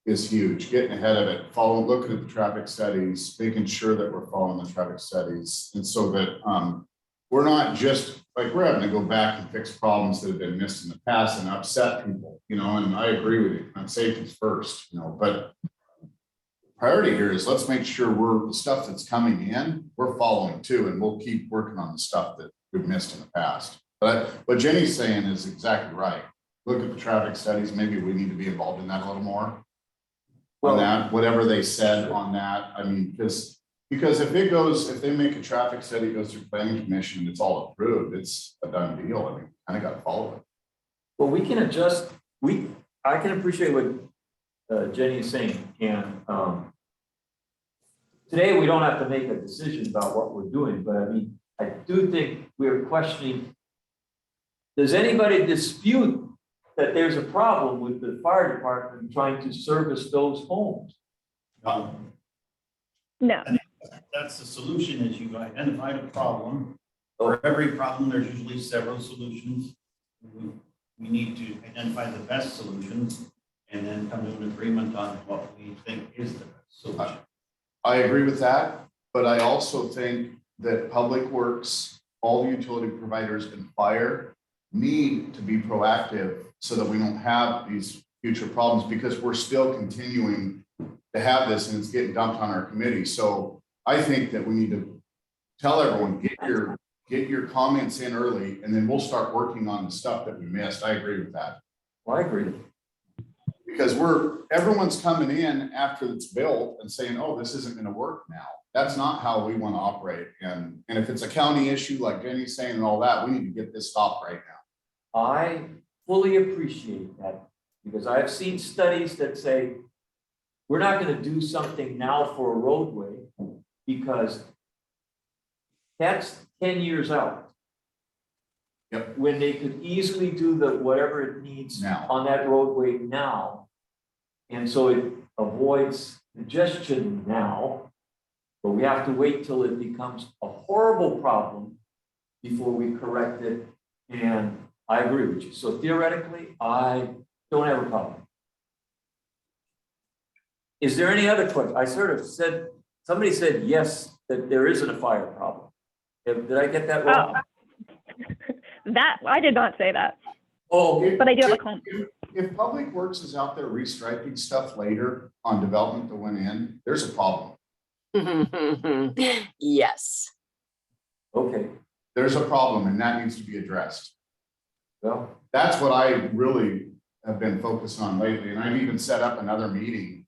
is huge. Getting ahead of it, looking at the traffic studies, making sure that we're following the traffic studies, and so that we're not just like we're having to go back and fix problems that have been missed in the past and upset people, and I agree with you. Safety's first, but priority here is let's make sure the stuff that's coming in, we're following too, and we'll keep working on the stuff that we've missed in the past. But what Jenny's saying is exactly right. Look at the traffic studies. Maybe we need to be involved in that a little more on that, whatever they said on that. I mean, because if they make a traffic study, it goes through planning commission, it's all approved, it's a done deal. I mean, kind of got to follow it. Well, we can adjust, I can appreciate what Jenny is saying, and today we don't have to make a decision about what we're doing, but I mean, I do think we're questioning, does anybody dispute that there's a problem with the fire department trying to service those homes? No. That's the solution, is you've identified a problem. For every problem, there's usually several solutions. We need to identify the best solutions and then come to an agreement on what we think is the best solution. I agree with that, but I also think that Public Works, all the utility providers, and fire need to be proactive so that we don't have these future problems, because we're still continuing to have this and it's getting dumped on our committee. So I think that we need to tell everyone, get your comments in early, and then we'll start working on the stuff that we missed. I agree with that. Well, I agree. Because everyone's coming in after it's built and saying, oh, this isn't going to work now. That's not how we want to operate. And if it's a county issue, like Jenny's saying and all that, we need to get this stopped right now. I fully appreciate that, because I've seen studies that say we're not going to do something now for a roadway because that's 10 years out. Yep. When they could easily do whatever it needs Now. on that roadway now. And so it avoids congestion now, but we have to wait till it becomes a horrible problem before we correct it. And I agree with you. So theoretically, I don't have a problem. Is there any other question? I sort of said, somebody said yes, that there isn't a fire problem. Did I get that wrong? That I did not say that. Oh, But I do have a comment. if Public Works is out there restriping stuff later on development that went in, there's a problem. Yes. Okay, There's a problem and that needs to be addressed. well, That's what I really have been focused on lately. And I've even set up another meeting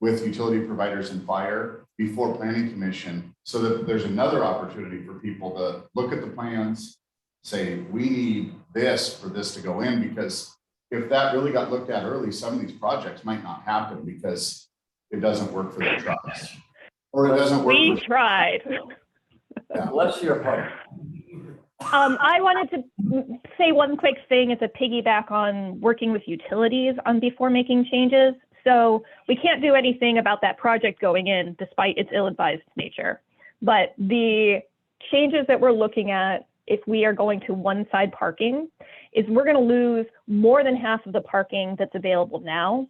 with utility providers and fire before planning commission, so that there's another opportunity for people to look at the plans, say, we need this for this to go in, because if that really got looked at early, some of these projects might not happen because it doesn't work for the trucks. Or it doesn't work. We tried. bless your heart. I wanted to say one quick thing as a piggyback on working with utilities on before making changes. So we can't do anything about that project going in despite its ill-advised nature. But the changes that we're looking at, if we are going to one-side parking, is we're going to lose more than half of the parking that's available now.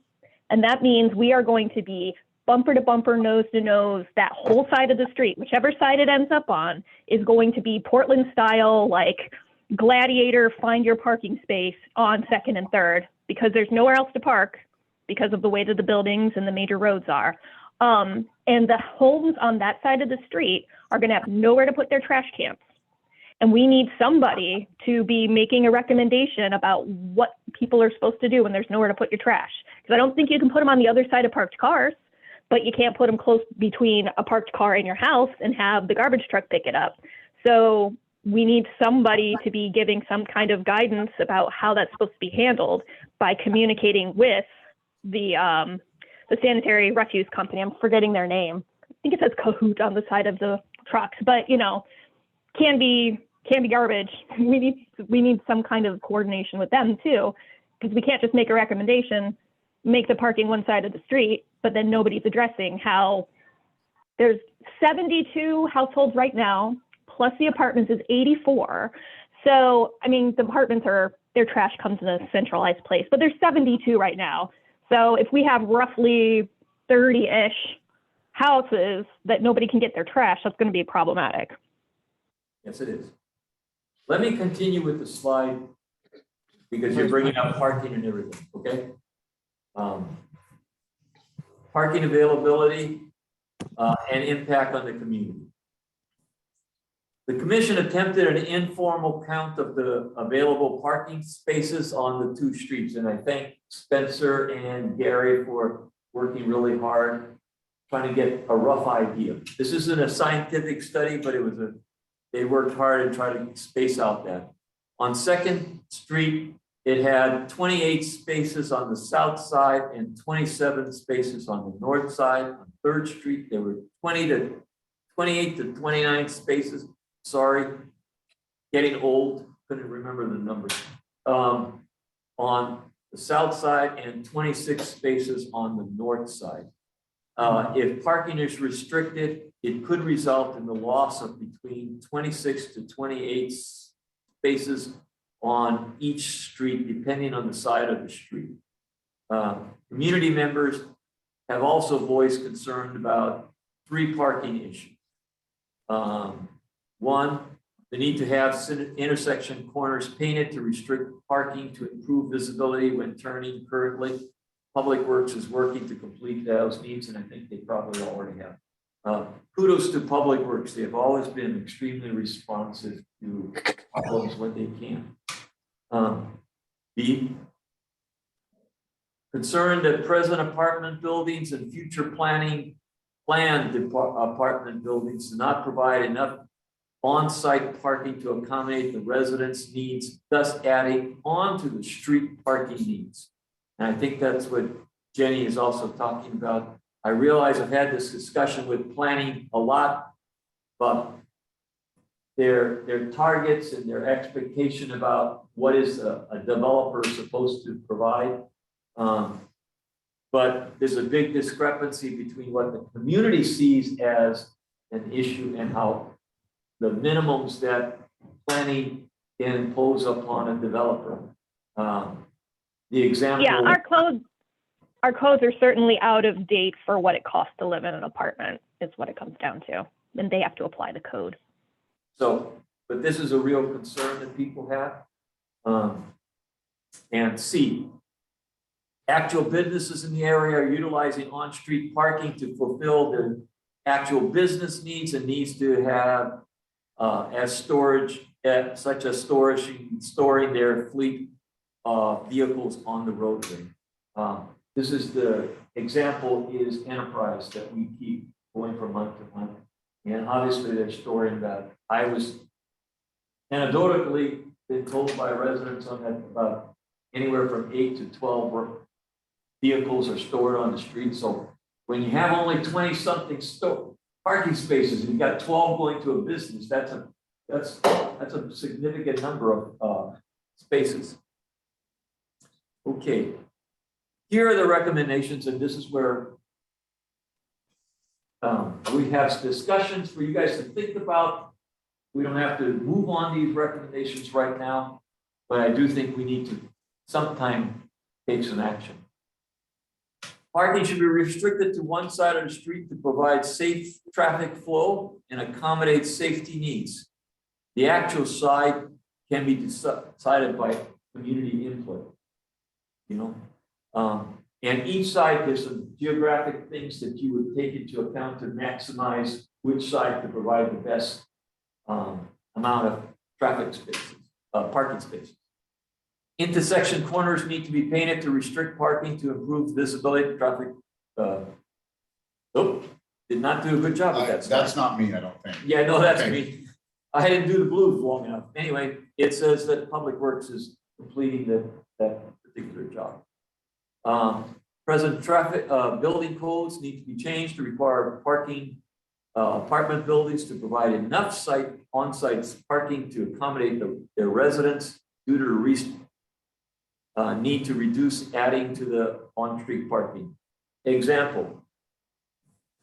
And that means we are going to be bumper to bumper, nose to nose, that whole side of the street, whichever side it ends up on, is going to be Portland style, like gladiator, find your parking space on 2nd and 3rd, because there's nowhere else to park because of the way that the buildings and the major roads are. And the homes on that side of the street are going to have nowhere to put their trash cans. And we need somebody to be making a recommendation about what people are supposed to do when there's nowhere to put your trash. Because I don't think you can put them on the other side of parked cars, but you can't put them close between a parked car and your house and have the garbage truck pick it up. So we need somebody to be giving some kind of guidance about how that's supposed to be handled by communicating with the sanitary refuse company. I'm forgetting their name. I think it says Kahoot on the side of the trucks, but you know, can be garbage. We need some kind of coordination with them too, because we can't just make a recommendation, make the parking one side of the street, but then nobody's addressing how there's 72 households right now, plus the apartments is 84. So, I mean, the apartments their trash comes in a centralized place, but there's 72 right now. So if we have roughly 30-ish houses that nobody can get their trash, that's going to be problematic. Yes, it is. Let me continue with the slide because you're bringing up parking and everything, okay? Parking availability and impact on the community. The commission attempted an informal count of the available parking spaces on the 2 streets, and I thank Spencer and Gary for working really hard, trying to get a rough idea. This isn't a scientific study, but they worked hard and tried to space out that. On 2nd Street, it had 28 spaces on the south side and 27 spaces on the north side. On 3rd Street, there were 28 to 29 spaces. Sorry, getting old, couldn't remember the numbers. On the south side and 26 spaces on the north side. If parking is restricted, it could result in the loss of between 26 to 28 spaces on each street, depending on the side of the street. Community members have also voiced concern about 3 parking issues. One, the need to have intersection corners painted to restrict parking to improve visibility when turning. Currently, Public Works is working to complete those needs, and I think they probably already have. Kudos to Public Works. They have always been extremely responsive to problems when they can. The concern that present apartment buildings and future planned apartment buildings do not provide enough on-site parking to accommodate the residents' needs, thus adding on to the street parking needs. And I think that's what Jenny is also talking about. I realize I've had this discussion with planning a lot, but their targets and their expectation about what is a developer supposed to provide. But there's a big discrepancy between what the community sees as an issue and how the minimums that planning can impose upon a developer. The example. Yeah, our codes are certainly out of date for what it costs to live in an apartment, is what it comes down to. And they have to apply the code. So, but this is a real concern that people have. And C, Actual businesses in the area are utilizing on-street parking to fulfill their actual business needs and needs to have as storage, such as storing their fleet vehicles on the roadway. This is the example is Enterprise that we keep going from month to month. And obviously they're storing that. I was anecdotally been told by residents on that about anywhere from 8 to 12 vehicles are stored on the street. So when you have only 20 something parking spaces and you've got 12 going to a business, that's a significant number of spaces. Okay, here are the recommendations, and this is where we have discussions for you guys to think about. We don't have to move on these recommendations right now, but I do think we need to sometime take some action. Parking should be restricted to one side of the street to provide safe traffic flow and accommodate safety needs. The actual side can be decided by community input, you know. And each side, there's some geographic things that you would take into account to maximize which side to provide the best amount of traffic spaces, parking spaces. Intersection corners need to be painted to restrict parking to improve visibility of traffic. Did not do a good job with that. That's not me, I don't think. Yeah, no, that's Okay. me. I didn't do the blues long enough. Anyway, it says that Public Works is completing that particular job. Present traffic, building codes need to be changed to require parking, apartment buildings to provide enough on-site parking to accommodate their residents due to the need to reduce adding to the on-street parking. Example.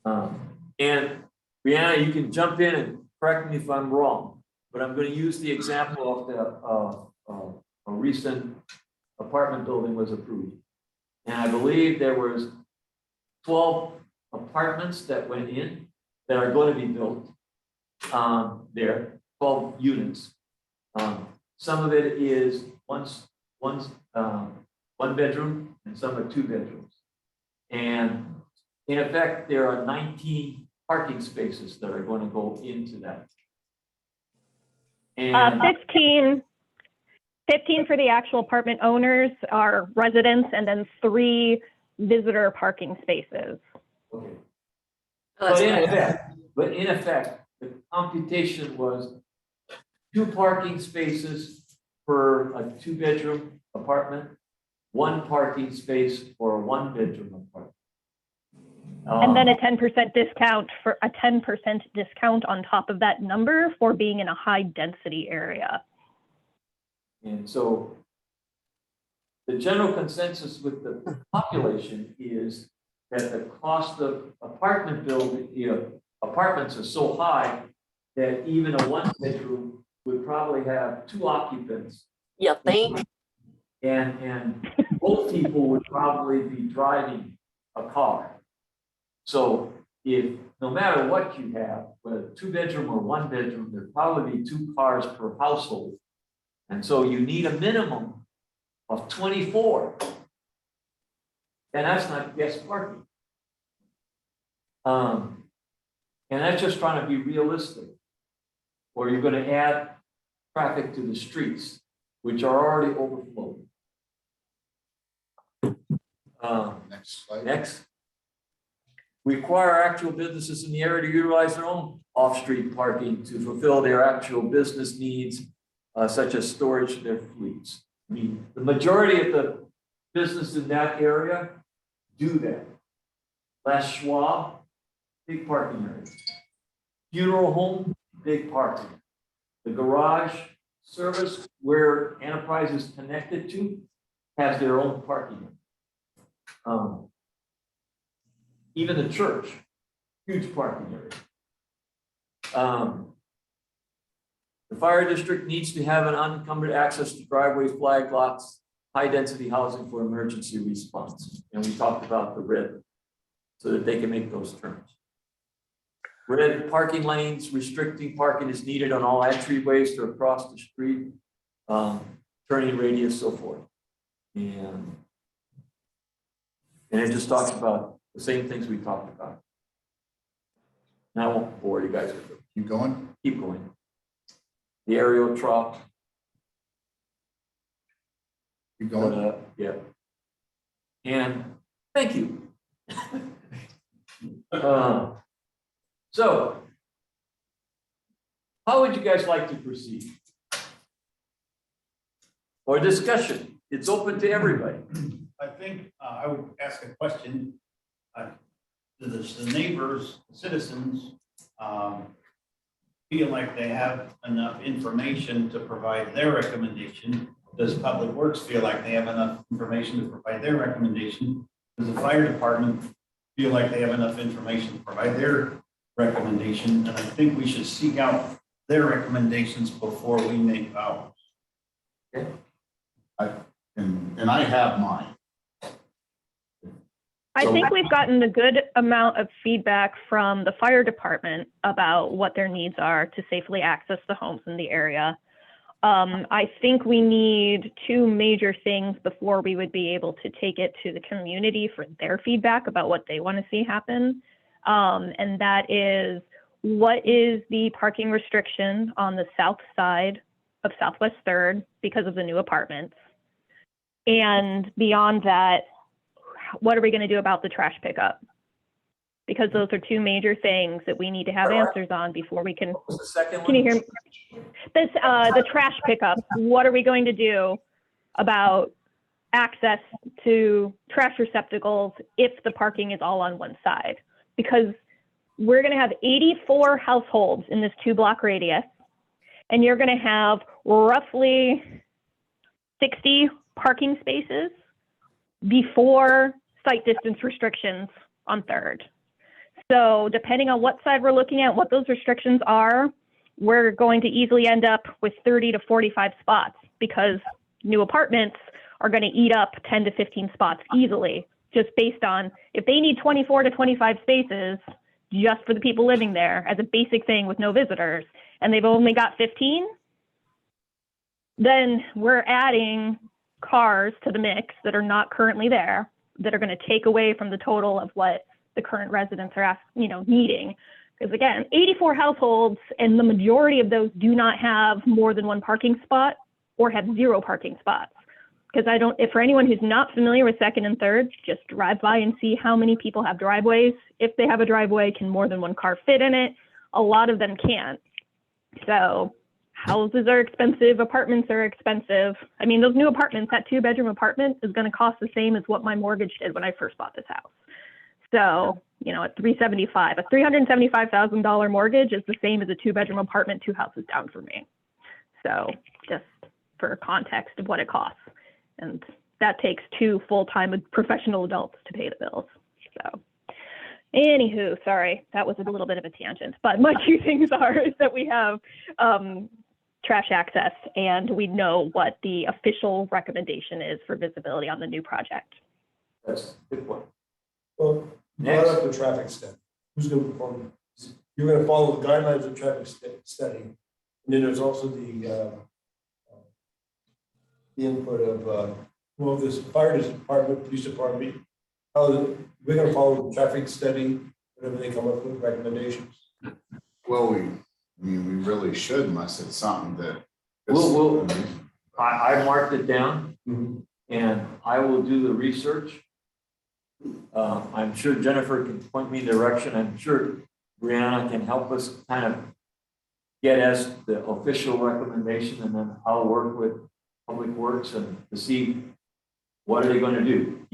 And Brianna, you can jump in and correct me if I'm wrong, but I'm going to use the example of a recent apartment building was approved. And I believe there was 12 apartments that went in that are going to be built there, 12 units. Some of it is one bedroom and some are 2 bedrooms. And in effect, there are 19 parking spaces that are going to go into that. And 15 for the actual apartment owners are residents, and then 3 visitor parking spaces. okay. Oh, that's But in effect, the computation was 2 parking spaces for a 2-bedroom apartment, 1 parking space for a 1-bedroom apartment. And then a 10% discount on top of that number for being in a high density area. And so the general consensus with the population is that the cost of apartment building, apartments are so high that even a 1-bedroom would probably have 2 occupants. You think? And both people would probably be driving a car. So if, no matter what you have, whether 2-bedroom or 1-bedroom, there'd probably be 2 cars per household. And so you need a minimum of 24. And that's not guest parking. And that's just trying to be realistic. Or you're going to add traffic to the streets, which are already overflowing. Next slide. Next. Require actual businesses in the area to utilize their own off-street parking to fulfill their actual business needs, such as storage of their fleets. I mean, the majority of the businesses in that area do that. Les Schwab, big parking area. Funeral home, big parking. The garage service where Enterprise is connected to has their own parking. Even the church, huge parking area. The fire district needs to have an unencumbered access to driveways, flag lots, high density housing for emergency response. And we talked about the red so that they can make those turns. Red parking lanes, restricting parking is needed on all entryways to across the street, turning radius, so forth. And And it just talks about the same things we talked about. Now I won't bore you guys with it. Keep going. Keep going. The aerial trough. Keep going. Yeah. And thank you. So, how would you guys like to proceed? Or discussion? It's open to everybody. I think I would ask a question. Does the neighbors, citizens, feel like they have enough information to provide their recommendation? Does Public Works feel like they have enough information to provide their recommendation? Does the fire department feel like they have enough information to provide their recommendation? And I think we should seek out their recommendations before we make ours. And I have mine. I think we've gotten a good amount of feedback from the fire department about what their needs are to safely access the homes in the area. I think we need two major things before we would be able to take it to the community for their feedback about what they want to see happen. And that is, what is the parking restriction on the south side of Southwest 3rd because of the new apartments? And beyond that, what are we going to do about the trash pickup? Because those are two major things that we need to have answers on before we can. What was the second one? Can you hear me? This, the trash pickup. What are we going to do about access to trash receptacles if the parking is all on one side? Because we're going to have 84 households in this 2-block radius, and you're going to have roughly 60 parking spaces before site distance restrictions on 3rd. So depending on what side we're looking at, what those restrictions are, we're going to easily end up with 30 to 45 spots because new apartments are going to eat up 10 to 15 spots easily, just based on if they need 24 to 25 spaces just for the people living there as a basic thing with no visitors, and they've only got 15, then we're adding cars to the mix that are not currently there, that are going to take away from the total of what the current residents are needing. Because again, 84 households, and the majority of those do not have more than one parking spot or have 0 parking spots. Because if for anyone who's not familiar with 2nd and 3rd, just drive by and see how many people have driveways. If they have a driveway, can more than one car fit in it? A lot of them can't. So houses are expensive, apartments are expensive. I mean, those new apartments, that 2-bedroom apartment is going to cost the same as what my mortgage did when I first bought this house. So, at $375,000, a $375,000 mortgage is the same as a 2-bedroom apartment 2 houses down from me. So just for context of what it costs. And that takes 2 full-time professional adults to pay the bills. So anywho, sorry, that was a little bit of a tangent, but my 2 things is that we have trash access, and we know what the official recommendation is for visibility on the new project. That's a good point. Well, brought up the traffic study. Who's going to perform? You're going to follow the guidelines of traffic study. And then there's also the input of, this fire department, police department. We're going to follow the traffic study, whatever they come up with recommendations. Well, we really should, unless it's something that. I marked it down, and I will do the research. I'm sure Jennifer can point me in the direction. I'm sure Brianna can help us kind of get us the official recommendation, and then I'll work with Public Works and to see what are they going to do,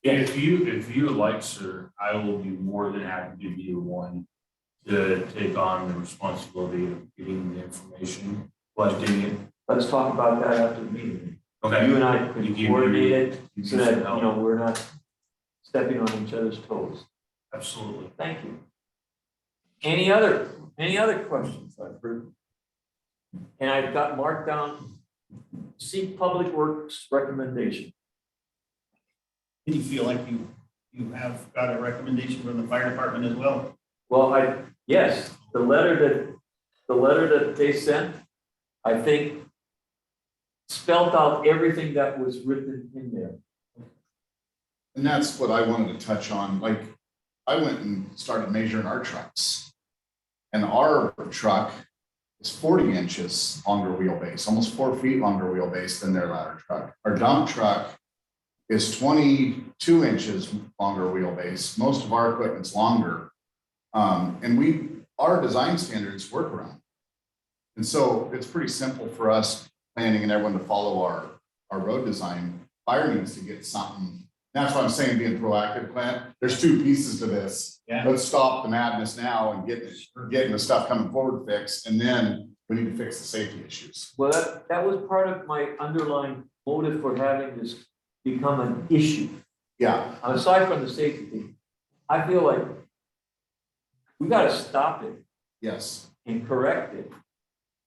If you would like, sir, I will be more than happy to be the one to take on the responsibility of getting the information, collecting it. Let's talk about that after the meeting. Okay. You and I can coordinate it so that, help. we're not stepping on each other's toes. Absolutely. Thank you. Any other questions? And I've got marked down, seek Public Works recommendation. Do you feel like you have got a recommendation from the fire department as well? Well, yes, the letter that they sent, I think, spelled out everything that was written in there. And that's what I wanted to touch on. Like, I went and started measuring our trucks. And our truck is 40 inches longer wheelbase, almost 4 feet longer wheelbase than their ladder truck. Our dump truck is 22 inches longer wheelbase. Most of our equipment's longer. And our design standards work around. And so it's pretty simple for us planning and everyone to follow our road design. Fire needs to get something. That's why I'm saying being proactive, Clint. There's two pieces to this. Yeah. Let's stop the madness now and getting the stuff coming forward fixed. And then we need to fix the safety issues. Well, that was part of my underlying motive for having this become an issue. Yeah, Aside from the safety thing, I feel like we gotta stop it yes, and correct it.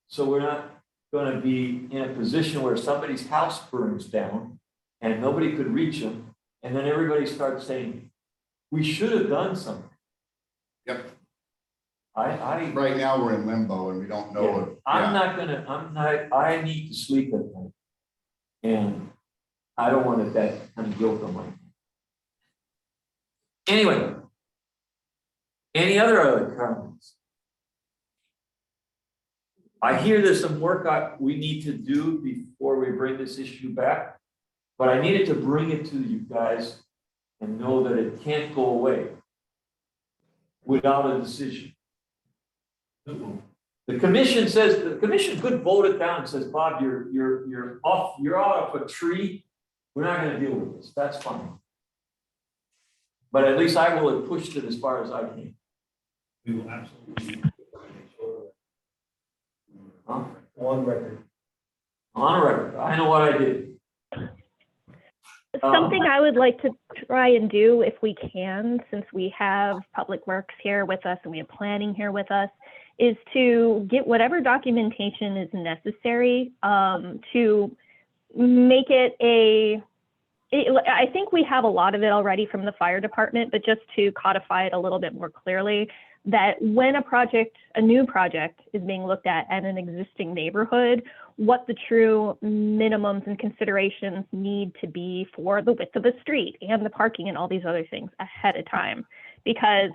So we're not gonna be in a position where somebody's house burns down and nobody could reach them. And then everybody starts saying, we should have done something. yep. I Right now, we're in limbo and we don't know. I need to sleep at night. And I don't want that kind of guilt on my. Anyway. Any other comments? I hear there's some work we need to do before we bring this issue back, but I needed to bring it to you guys and know that it can't go away without a decision. The commission could vote it down and says, Bob, you're out of a tree. We're not going to deal with this. That's fine. But at least I will have pushed it as far as I can. We will absolutely. Huh? On record. On record, I know what I did. Something I would like to try and do if we can, since we have Public Works here with us and we have planning here with us, is to get whatever documentation is necessary to make it I think we have a lot of it already from the fire department, but just to codify it a little bit more clearly, that when a new project is being looked at an existing neighborhood, what the true minimums and considerations need to be for the width of the street and the parking and all these other things ahead of time. Because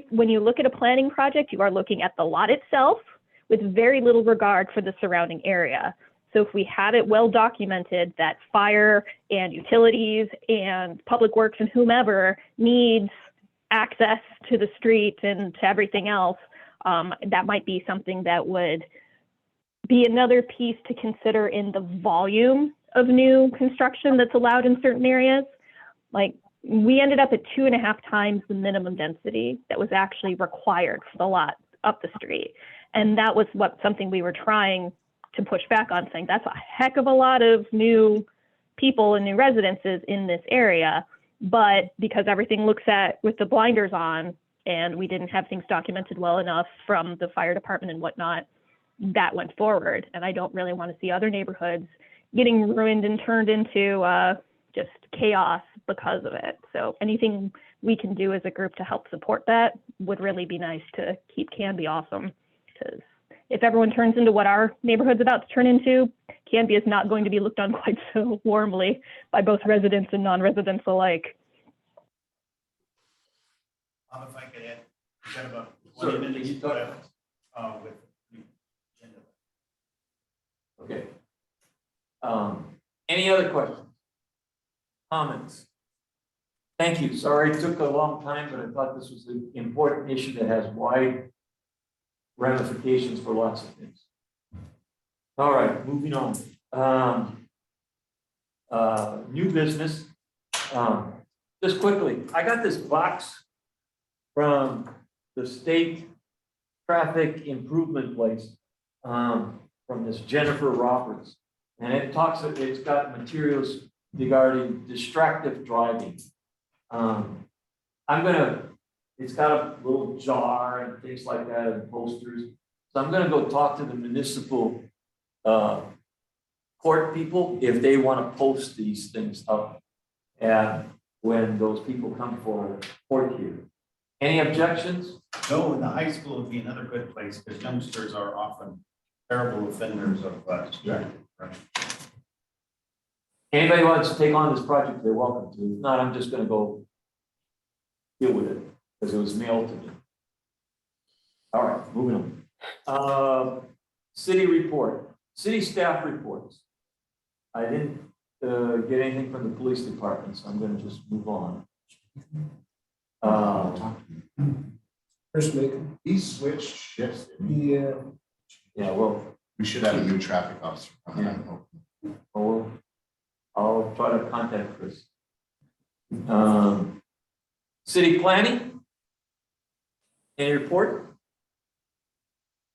when you look at a planning project, you are looking at the lot itself with very little regard for the surrounding area. So if we have it well documented that fire and utilities and public works and whomever needs access to the street and to everything else, that might be something that would be another piece to consider in the volume of new construction that's allowed in certain areas. Like, we ended up at 2.5 times the minimum density that was actually required for the lot up the street. And that was something we were trying to push back on, saying that's a heck of a lot of new people and new residences in this area. But because everything looks at with the blinders on and we didn't have things documented well enough from the fire department and whatnot, that went forward. And I don't really want to see other neighborhoods getting ruined and turned into just chaos because of it. So anything we can do as a group to help support that would really be nice to keep Canby awesome. Because if everyone turns into what our neighborhood's about to turn into, Canby is not going to be looked on quite so warmly by both residents and non-residents alike. If I could add, we've got about 20 minutes left with the agenda. Okay. Any other questions? Comments? Thank you. Sorry it took a long time, but I thought this was an important issue that has wide ramifications for lots of things. All right, moving on. New business. Just quickly, I got this box from the state traffic improvement place from this Jennifer Roberts. And it's got materials regarding distracted driving. It's got a little jar and things like that and posters. So I'm gonna go talk to the municipal court people if they wanna post these things up and when those people come for court here. Any objections? No, and the high school would be another good place because youngsters are often terrible offenders of distracted. Right? Anybody wants to take on this project, they're welcome to. If not, I'm just gonna go deal with it, because it was mailed to me. All right, moving on. City report, city staff reports. I didn't get anything from the police department, so I'm gonna just move on. Chris Macon. He switched shifts. didn't he? Yeah. Yeah, well, We should have a new traffic officer coming in. I'll try to contact Chris. City planning? Any report?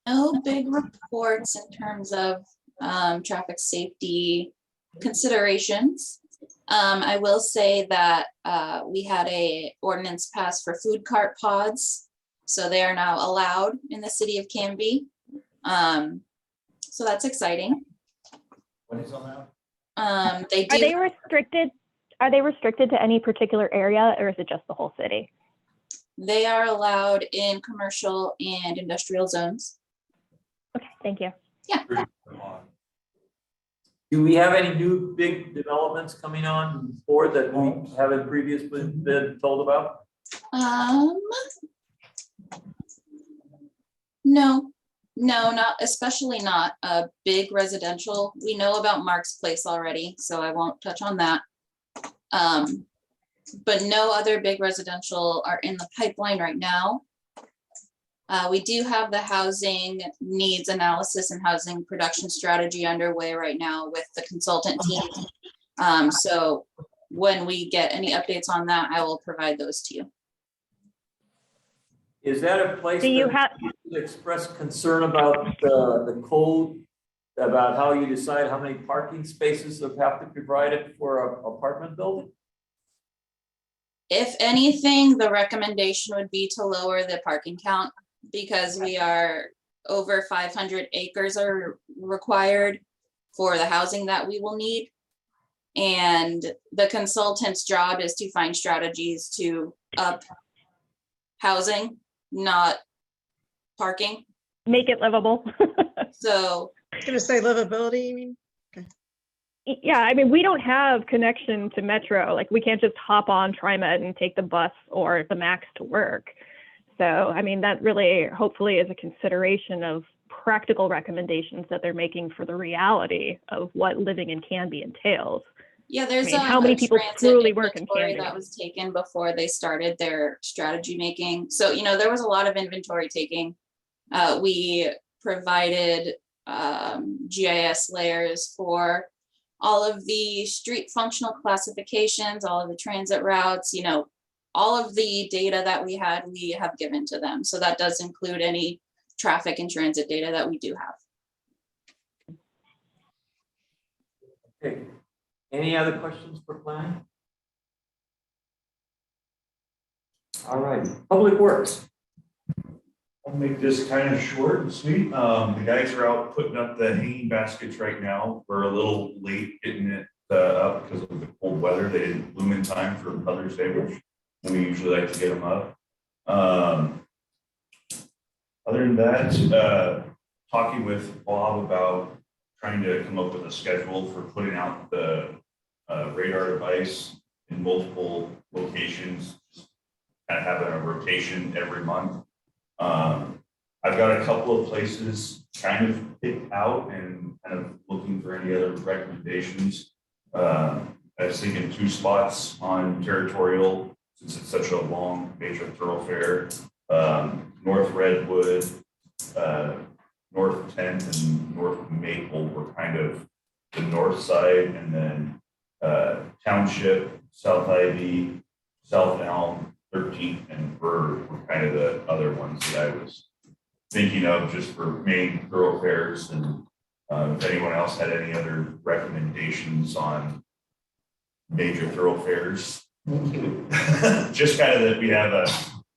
No big reports in terms of traffic safety considerations. I will say that we had a ordinance passed for food cart pods. So they are now allowed in the city of Canby. So that's exciting. When he's on that? They Are do. they restricted? Are they restricted to any particular area, or is it just the whole city? They are allowed in commercial and industrial zones. Okay, thank you. Do we have any new big developments coming on board that we haven't previously been told about? No, not especially not a big residential. We know about Mark's Place already, so I won't touch on that. But no other big residential are in the pipeline right now. We do have the housing needs analysis and housing production strategy underway right now with the consultant team. So when we get any updates on that, I will provide those to you. Is that a place Do you that have, you express concern about the code, about how you decide how many parking spaces have to be provided for an apartment building? If anything, the recommendation would be to lower the parking count because we are over 500 acres are required for the housing that we will need. And the consultant's job is to find strategies to up housing, not parking. make it livable? So I was gonna say livability, you mean? Yeah, I mean, we don't have connection to Metro. Like, we can't just hop on TriMet and take the bus or the MAX to work. So, I mean, that really hopefully is a consideration of practical recommendations that they're making for the reality of what living in Canby entails. yeah, there's I mean, how many people transit truly work in inventory Canby? that was taken before they started their strategy making. So, you know, there was a lot of inventory taking. We provided GIS layers for all of the street functional classifications, all of the transit routes, you know, all of the data that we have given to them. So that does include any traffic and transit data that we do have. Okay. Any other questions for planning? All right, Public Works. I'll make this kind of short and sweet. The guys are out putting up the hanging baskets right now. We're a little late getting it up because of the cold weather. They didn't bloom in time for Mother's Day, which we usually like to get them up. Other than that, talking with Bob about trying to come up with a schedule for putting out the radar device in multiple locations, kind of having a rotation every month. I've got a couple of places kind of picked out and kind of looking for any other recommendations. I was thinking 2 spots on Territorial, since it's such a long major thoroughfare. North Redwood, North 10th and North Maple were kind of the north side, and then Township, South Ivy, South Elm, 13th and Bird were kind of the other ones that I was thinking of just for main thoroughfares. And if anyone else had any other recommendations on major thoroughfares, just kind of that we have a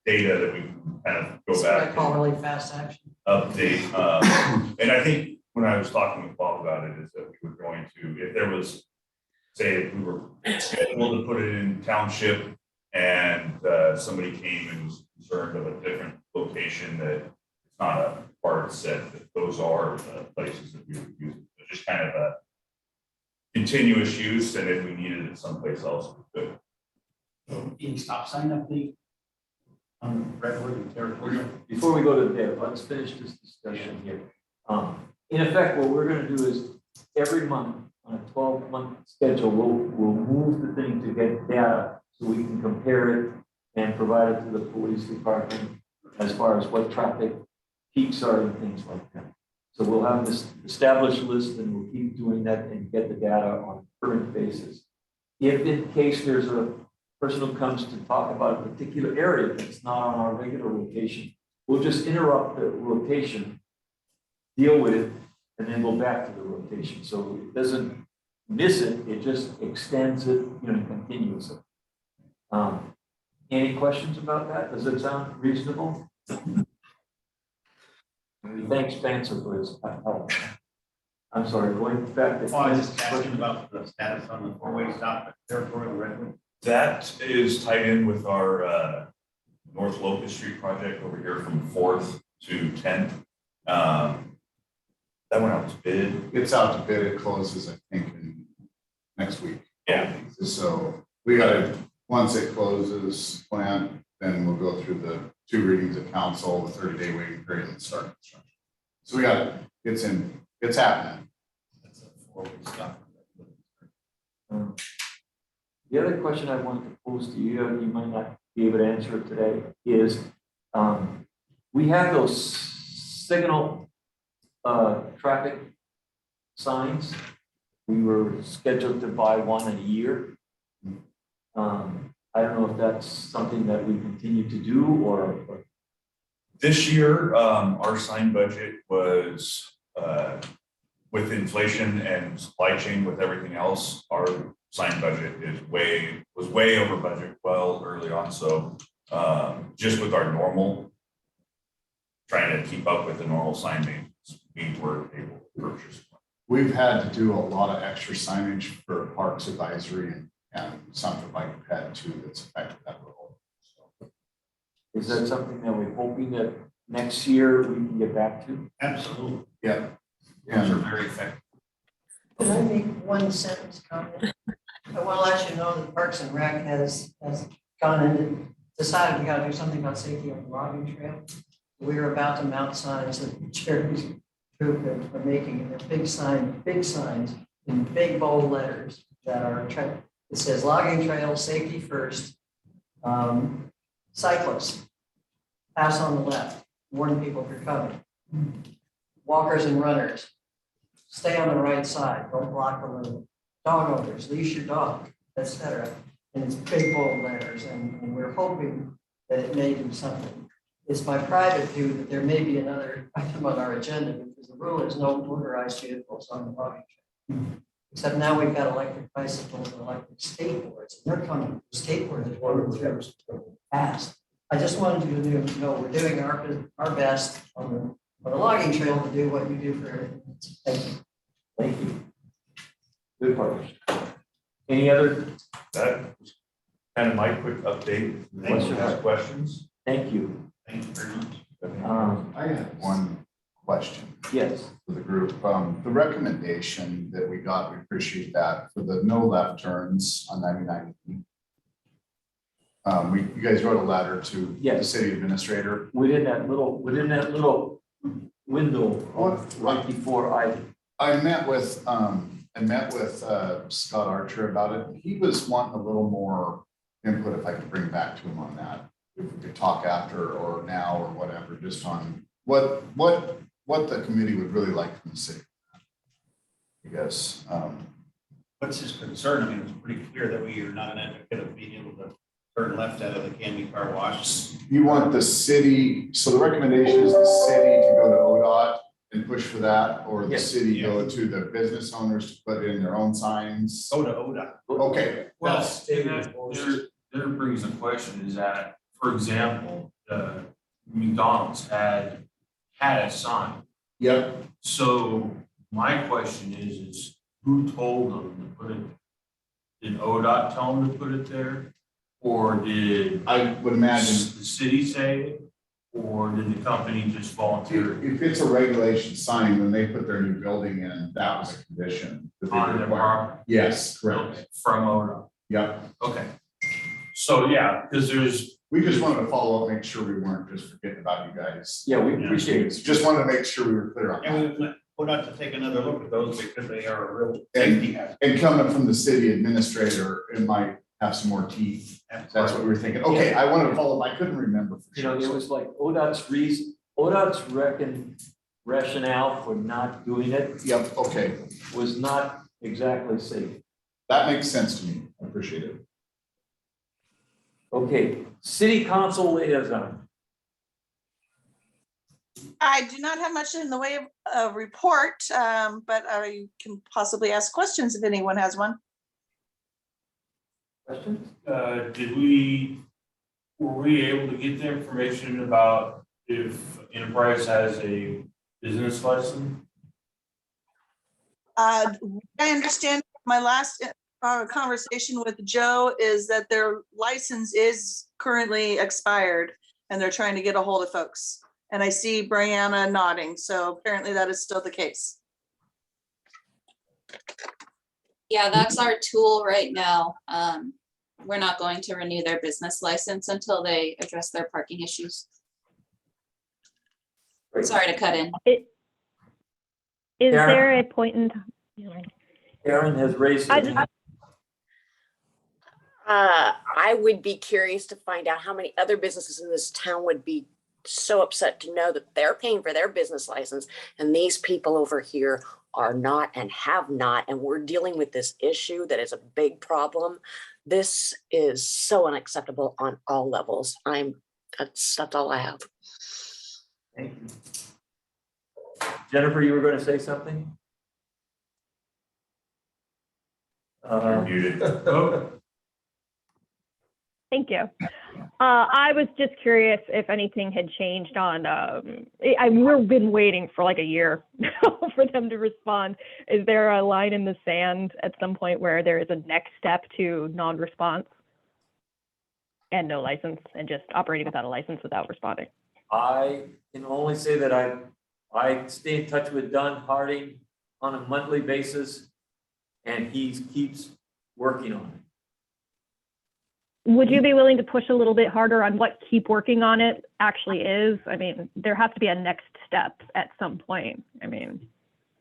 data that we can kind of go That's what back I call and really fast action. update. And I think when I was talking with Bob about it is that we were going to, if there was, say, if we were scheduled to put it in Township and somebody came and was concerned of a different location, that it's not a hard set, that those are the places that we would use. But just kind of continuous use, and if we needed it someplace else, we could. Any stop sign update on Redwood and Territorial? Before we go to there, let's finish this discussion here. In effect, what we're gonna do is every month on a 12-month schedule, we'll move the thing to get data so we can compare it and provide it to the police department as far as what traffic peaks are and things like that. So we'll have this established list and we'll keep doing that and get the data on a current basis. If in case there's a person who comes to talk about a particular area that's not on our regular rotation, we'll just interrupt the rotation, deal with it, and then go back to the rotation. So it doesn't miss it, it just extends it, continues it. Any questions about that? Does it sound reasonable? Thanks, Spencer, for his help. I'm sorry, going back to. Oh, I was just asking about the status on the four-way stop at Territorial Redwood. That is tied in with our North Locust Street project over here from 4th to 10th. That went out to bid. It's out to bid, it closes, I think, next week. Yeah. So we gotta, once it closes, plan, then we'll go through the 2 readings of council, the 30-day waiting period, and start construction. So we got, it's happening. That's a four-way stop. The other question I wanted to pose to you, you might not be able to answer it today, is we have those signal traffic signs. We were scheduled to buy one a year. I don't know if that's something that we continue to do or. This year, our sign budget was with inflation and supply chain with everything else, our sign budget was way over budget well early on. So just with our normal, trying to keep up with the normal sign maintenance, we were able to purchase one. We've had to do a lot of extra signage for Parks Advisory and some for Bike Ped too that's affected that role. So. Is that something that we're hoping that next year we can get back to? Absolutely. Yeah. Those are very effective. Can I make one sentence comment? I want to let you know that Parks and Rec has gone in and decided we got to do something about safety on the logging trail. We're about to mount signs that Chairper's group are making, and they're big signs in big bold letters that are, it says logging trail, safety first, cyclists, pass on the left, warn people if you're coming. Walkers and runners, stay on the right side, don't block the road. Dog owners, leash your dog, etc. And it's big bold letters, and we're hoping that it may do something. It's my private view that there may be another item on our agenda, because the rule is no motorized vehicles on the logging trail. Except now we've got electric bicycles and electric skateboards, and they're coming, skateboards are going fast. I just wanted you to know we're doing our best on the logging trail to do what you do for everything. Thank you. Thank you. Good partnership. Any other? That was kind of my quick update. Unless you have questions. Thank you. Thank you very much. I had one question Yes. for the group. The recommendation that we got, we appreciate that, for the no left turns on 99. You guys wrote a letter to the Yes. city administrator. Within that little window right before I met with Scott Archer about it. He was wanting a little more input, if I could bring back to him on that. If we could talk after or now or whatever, just on what the committee would really like from the city. I guess. What's his concern? I mean, it's pretty clear that we are not an advocate of being able to turn left out of the Canopy car wash. You want the city, so the recommendation is the city to go to ODOT and push for that, or the Yes. city go to the business owners to put in their own signs? Go to ODOT. Okay, Well, That's and state that, enforced. there brings a question is that, for example, McDonald's had a sign. yep. So my question is who told them to put it? Did ODOT tell them to put it there? Or did I would imagine, the city say it? Or did the company just volunteer If it's a regulation sign, when they put their new building in, that was a condition. that they on their required. property? Yes, correct. Okay, from ODOT. Yep. Okay. So, yeah, because there's, We just wanted to follow up, make sure we weren't just forgetting about you guys. Yeah, we appreciate it. Just wanted to make sure we were clear on that. And we're not to take another look at those because they are a real safety hazard. And coming from the city administrator, it might have some more teeth. That's what we were thinking. Okay, I wanted to follow up. I couldn't remember for You know, sure. it was like ODOT's rationale for not doing it Yep, okay. was not exactly safe. That makes sense to me. I appreciate it. Okay, city council liaison. I do not have much in the way of a report, but I can possibly ask questions if anyone has one. Questions? were we able to get the information about if Enterprise has a business license? I understand my last conversation with Joe is that their license is currently expired and they're trying to get a hold of folks. And I see Brianna nodding, so apparently that is still the case. Yeah, that's our tool right now. We're not going to renew their business license until they address their parking issues. Sorry to cut in. Is Karen? there a point in time? Aaron has raised. I his just- hand. I would be curious to find out how many other businesses in this town would be so upset to know that they're paying for their business license and these people over here are not and have not, and we're dealing with this issue that is a big problem. This is so unacceptable on all levels. That's all I have. Thank you. Jennifer, you were going to say something? You're muted. Oh, Thank you. I was just curious if anything had changed on, we've been waiting for like a year for them to respond. Is there a line in the sand at some point where there is a next step to non-response and no license and just operating without a license without responding? I can only say that I stay in touch with Don Harding on a monthly basis and he keeps working on it. Would you be willing to push a little bit harder on what keep working on it actually is? I mean, there has to be a next step at some point. I mean,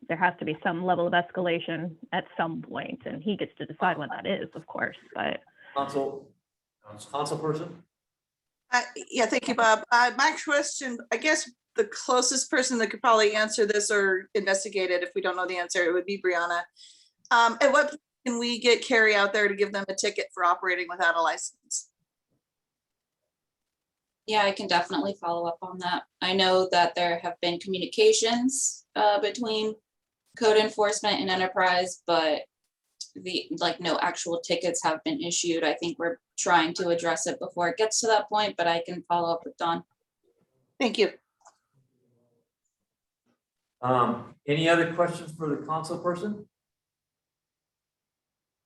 there has to be some level of escalation at some point, and he gets to decide when that is, of course, but. Council person? Yeah, thank you, Bob. My question, I guess the closest person that could probably answer this or investigate it, if we don't know the answer, it would be Brianna. At what point can we get Carrie out there to give them a ticket for operating without a license? Yeah, I can definitely follow up on that. I know that there have been communications between code enforcement and Enterprise, but no actual tickets have been issued. I think we're trying to address it before it gets to that point, but I can follow up with Don. Thank you. Any other questions for the council person?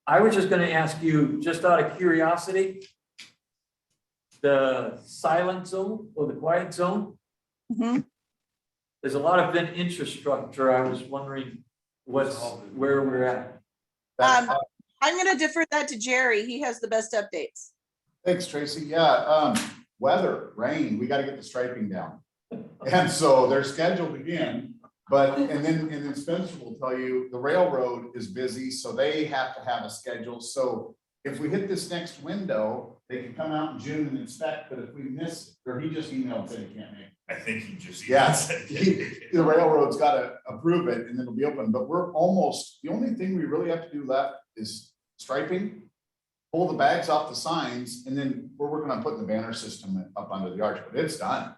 I was just going to ask you, just out of curiosity, the silent zone or the quiet zone, Mhm. there's a lot of infrastructure. I was wondering where we're at. I'm going to defer that to Jerry. He has the best updates. Thanks, Tracy. Yeah, weather, rain, we gotta get the striping down. And so they're scheduled again, and then Spencer will tell you, the railroad is busy, so they have to have a schedule. So if we hit this next window, they can come out in June and inspect, but if we miss, it, or he just emailed and said he can't make it. I think he just. Yeah, the railroad's gotta approve it and then it'll be open, but we're almost, the only thing we really have to do left is striping, pull the bags off the signs, and then we're working on putting the banner system up under the arch, but it's done.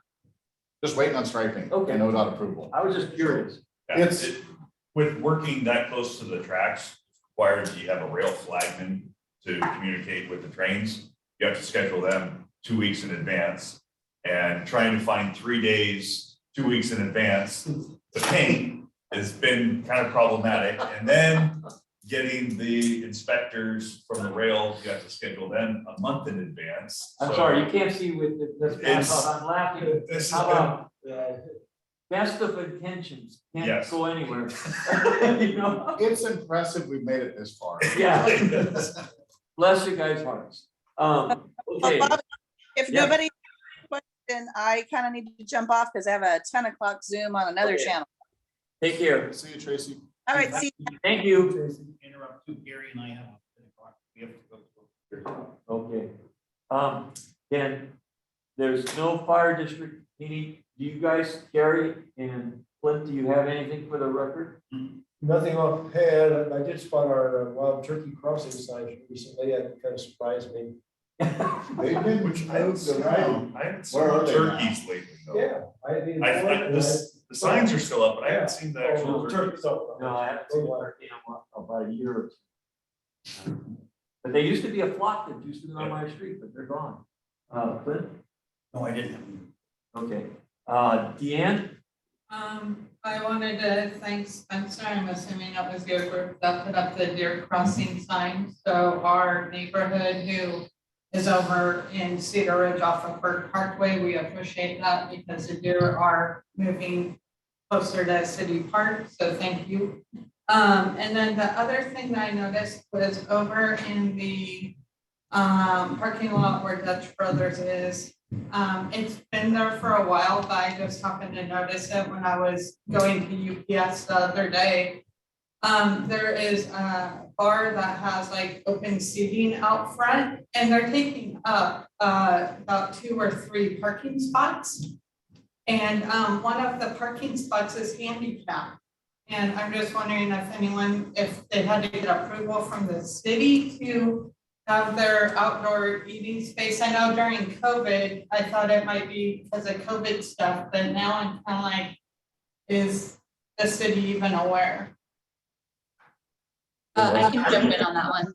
Just waiting on striping. Okay. And ODOT approval. I was just curious. It's- With working that close to the tracks, it's required that you have a rail flagman to communicate with the trains. You have to schedule them 2 weeks in advance, and trying to find 3 days, 2 weeks in advance to paint has been kind of problematic. And then getting the inspectors from the rail, you have to schedule them a month in advance. I'm So sorry, you can't see with this, It's- I'm laughing. This How has about Yeah. best of intentions, can't Yes. go anywhere. You know? It's impressive we made it this far. Yeah. been. Bless you guys' hearts. Okay, Bob, if Yeah. nobody has a question, I kind of need to jump off because I have a 10 o'clock Zoom on another Okay. channel. take care. See you, Tracy. All right, see you. Thank you. Interrupt too, Gary and I have a 10 o'clock. We have to go to. Okay. Then there's no fire district meeting. Do you guys, Gary and Clint, do you have anything for the record? Nothing offhand. I did spot our wild turkey crossing signs recently. That kind of surprised me. They've been Which I moved haven't around. I haven't Where are seen they now? turkeys lately though. Yeah. I didn't. The signs are still up, but I haven't seen the Oh, actual turkey. turkeys. Oh, No, I haven't seen one in about a year or two. But they used to be a flock that used to be on my street, but they're gone. Clint? No, I didn't. Okay. Deanne? I wanted to thank Spencer, I'm assuming that was your group that put up the deer crossing sign. So our neighborhood who is over in Cedar Ridge off of Burke Parkway, we appreciate that because the deer are moving closer to City Park, so thank you. And then the other thing that I noticed was over in the parking lot where Dutch Brothers is. It's been there for a while, but I just happened to notice it when I was going to UPS the other day. There is a bar that has like open seating out front and they're taking up about 2 or 3 parking spots. And one of the parking spots is handicapped. And I'm just wondering if they had to get approval from the city to have their outdoor eating space. I know during COVID, I thought it might be because of COVID stuff, but now I'm kind of like, is the city even aware? I can jump in on that one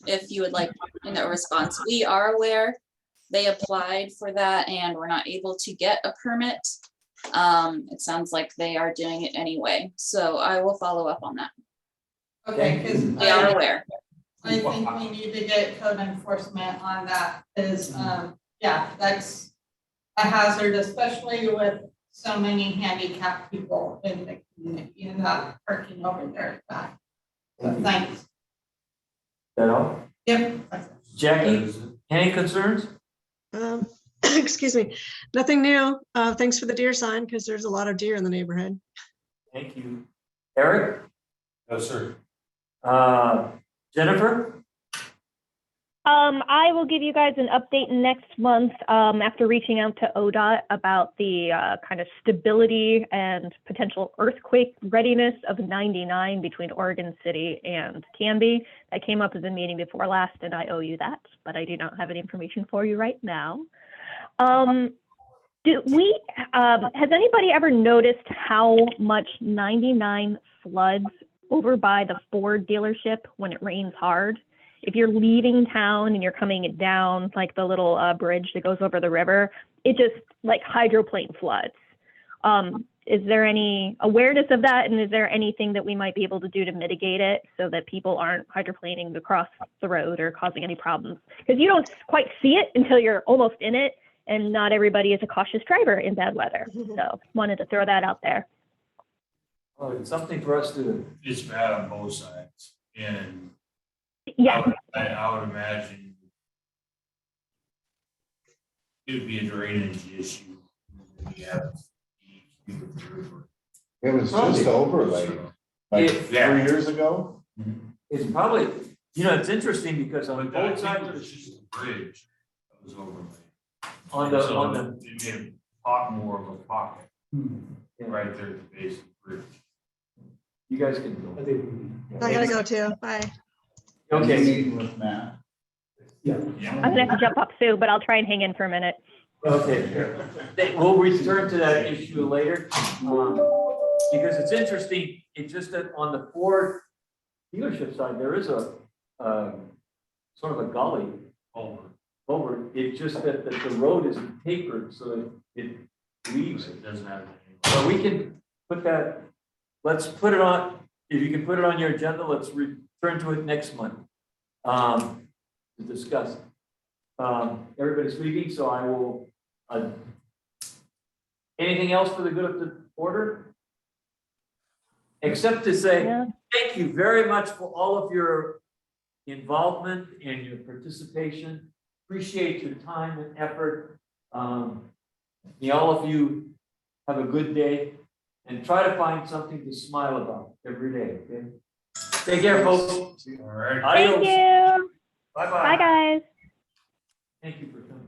if you would like in a response. We are aware they applied for that and were not able to get a permit. It sounds like they are doing it anyway, so I will follow up on that. Okay, because They are aware. I think we need to get code enforcement on that, because, yeah, that's a hazard, especially with so many handicapped people in the community and that parking over there at back. So thanks. Is that all? Yep. Jackie, any concerns? Excuse me, nothing new. Thanks for the deer sign, because there's a lot of deer in the neighborhood. Thank you. Eric? No, sir. Jennifer? I will give you guys an update next month after reaching out to ODOT about the kind of stability and potential earthquake readiness of 99 between Oregon City and Canby. That came up at the meeting before last, and I owe you that, but I do not have any information for you right now. Has anybody ever noticed how much 99 floods over by the Ford dealership when it rains hard? If you're leaving town and you're coming down like the little bridge that goes over the river, it just like hydroplane floods. Is there any awareness of that? And is there anything that we might be able to do to mitigate it so that people aren't hydroplaning across the road or causing any problems? Because you don't quite see it until you're almost in it, and not everybody is a cautious driver in bad weather. So wanted to throw that out there. Oh, it's something for us to, It's bad on both sides, and Yeah. I would imagine it would be a drainage issue. We have It was just overlaid, like Yeah. 3 years ago. it's probably, it's interesting because on But I both think sides it of was just a bridge that was overlaid. on the, So on the, it made a pot more of a pocket right there at the base of the bridge. you guys can go. I think. I gotta go too. Bye. Okay, Meeting with Matt. Yeah. I'm gonna have to jump off soon, but I'll try and hang in for a minute. okay. We'll return to that issue later. Because it's interesting, it's just that on the Ford dealership side, there is a sort of a gully over. It's just that the road isn't tapered, so it leaves it. It doesn't have. So we can put that, let's put it on, if you can put it on your agenda, let's turn to it next month, to discuss. Everybody's leaving, so I will, anything else for the good of the order? Except to say, Yeah. thank you very much for all of your involvement and your participation. Appreciate your time and effort. May all of you have a good day and try to find something to smile about every day, okay? Take care, folks. All right. Thank you. Bye-bye. Bye, guys. Thank you for coming.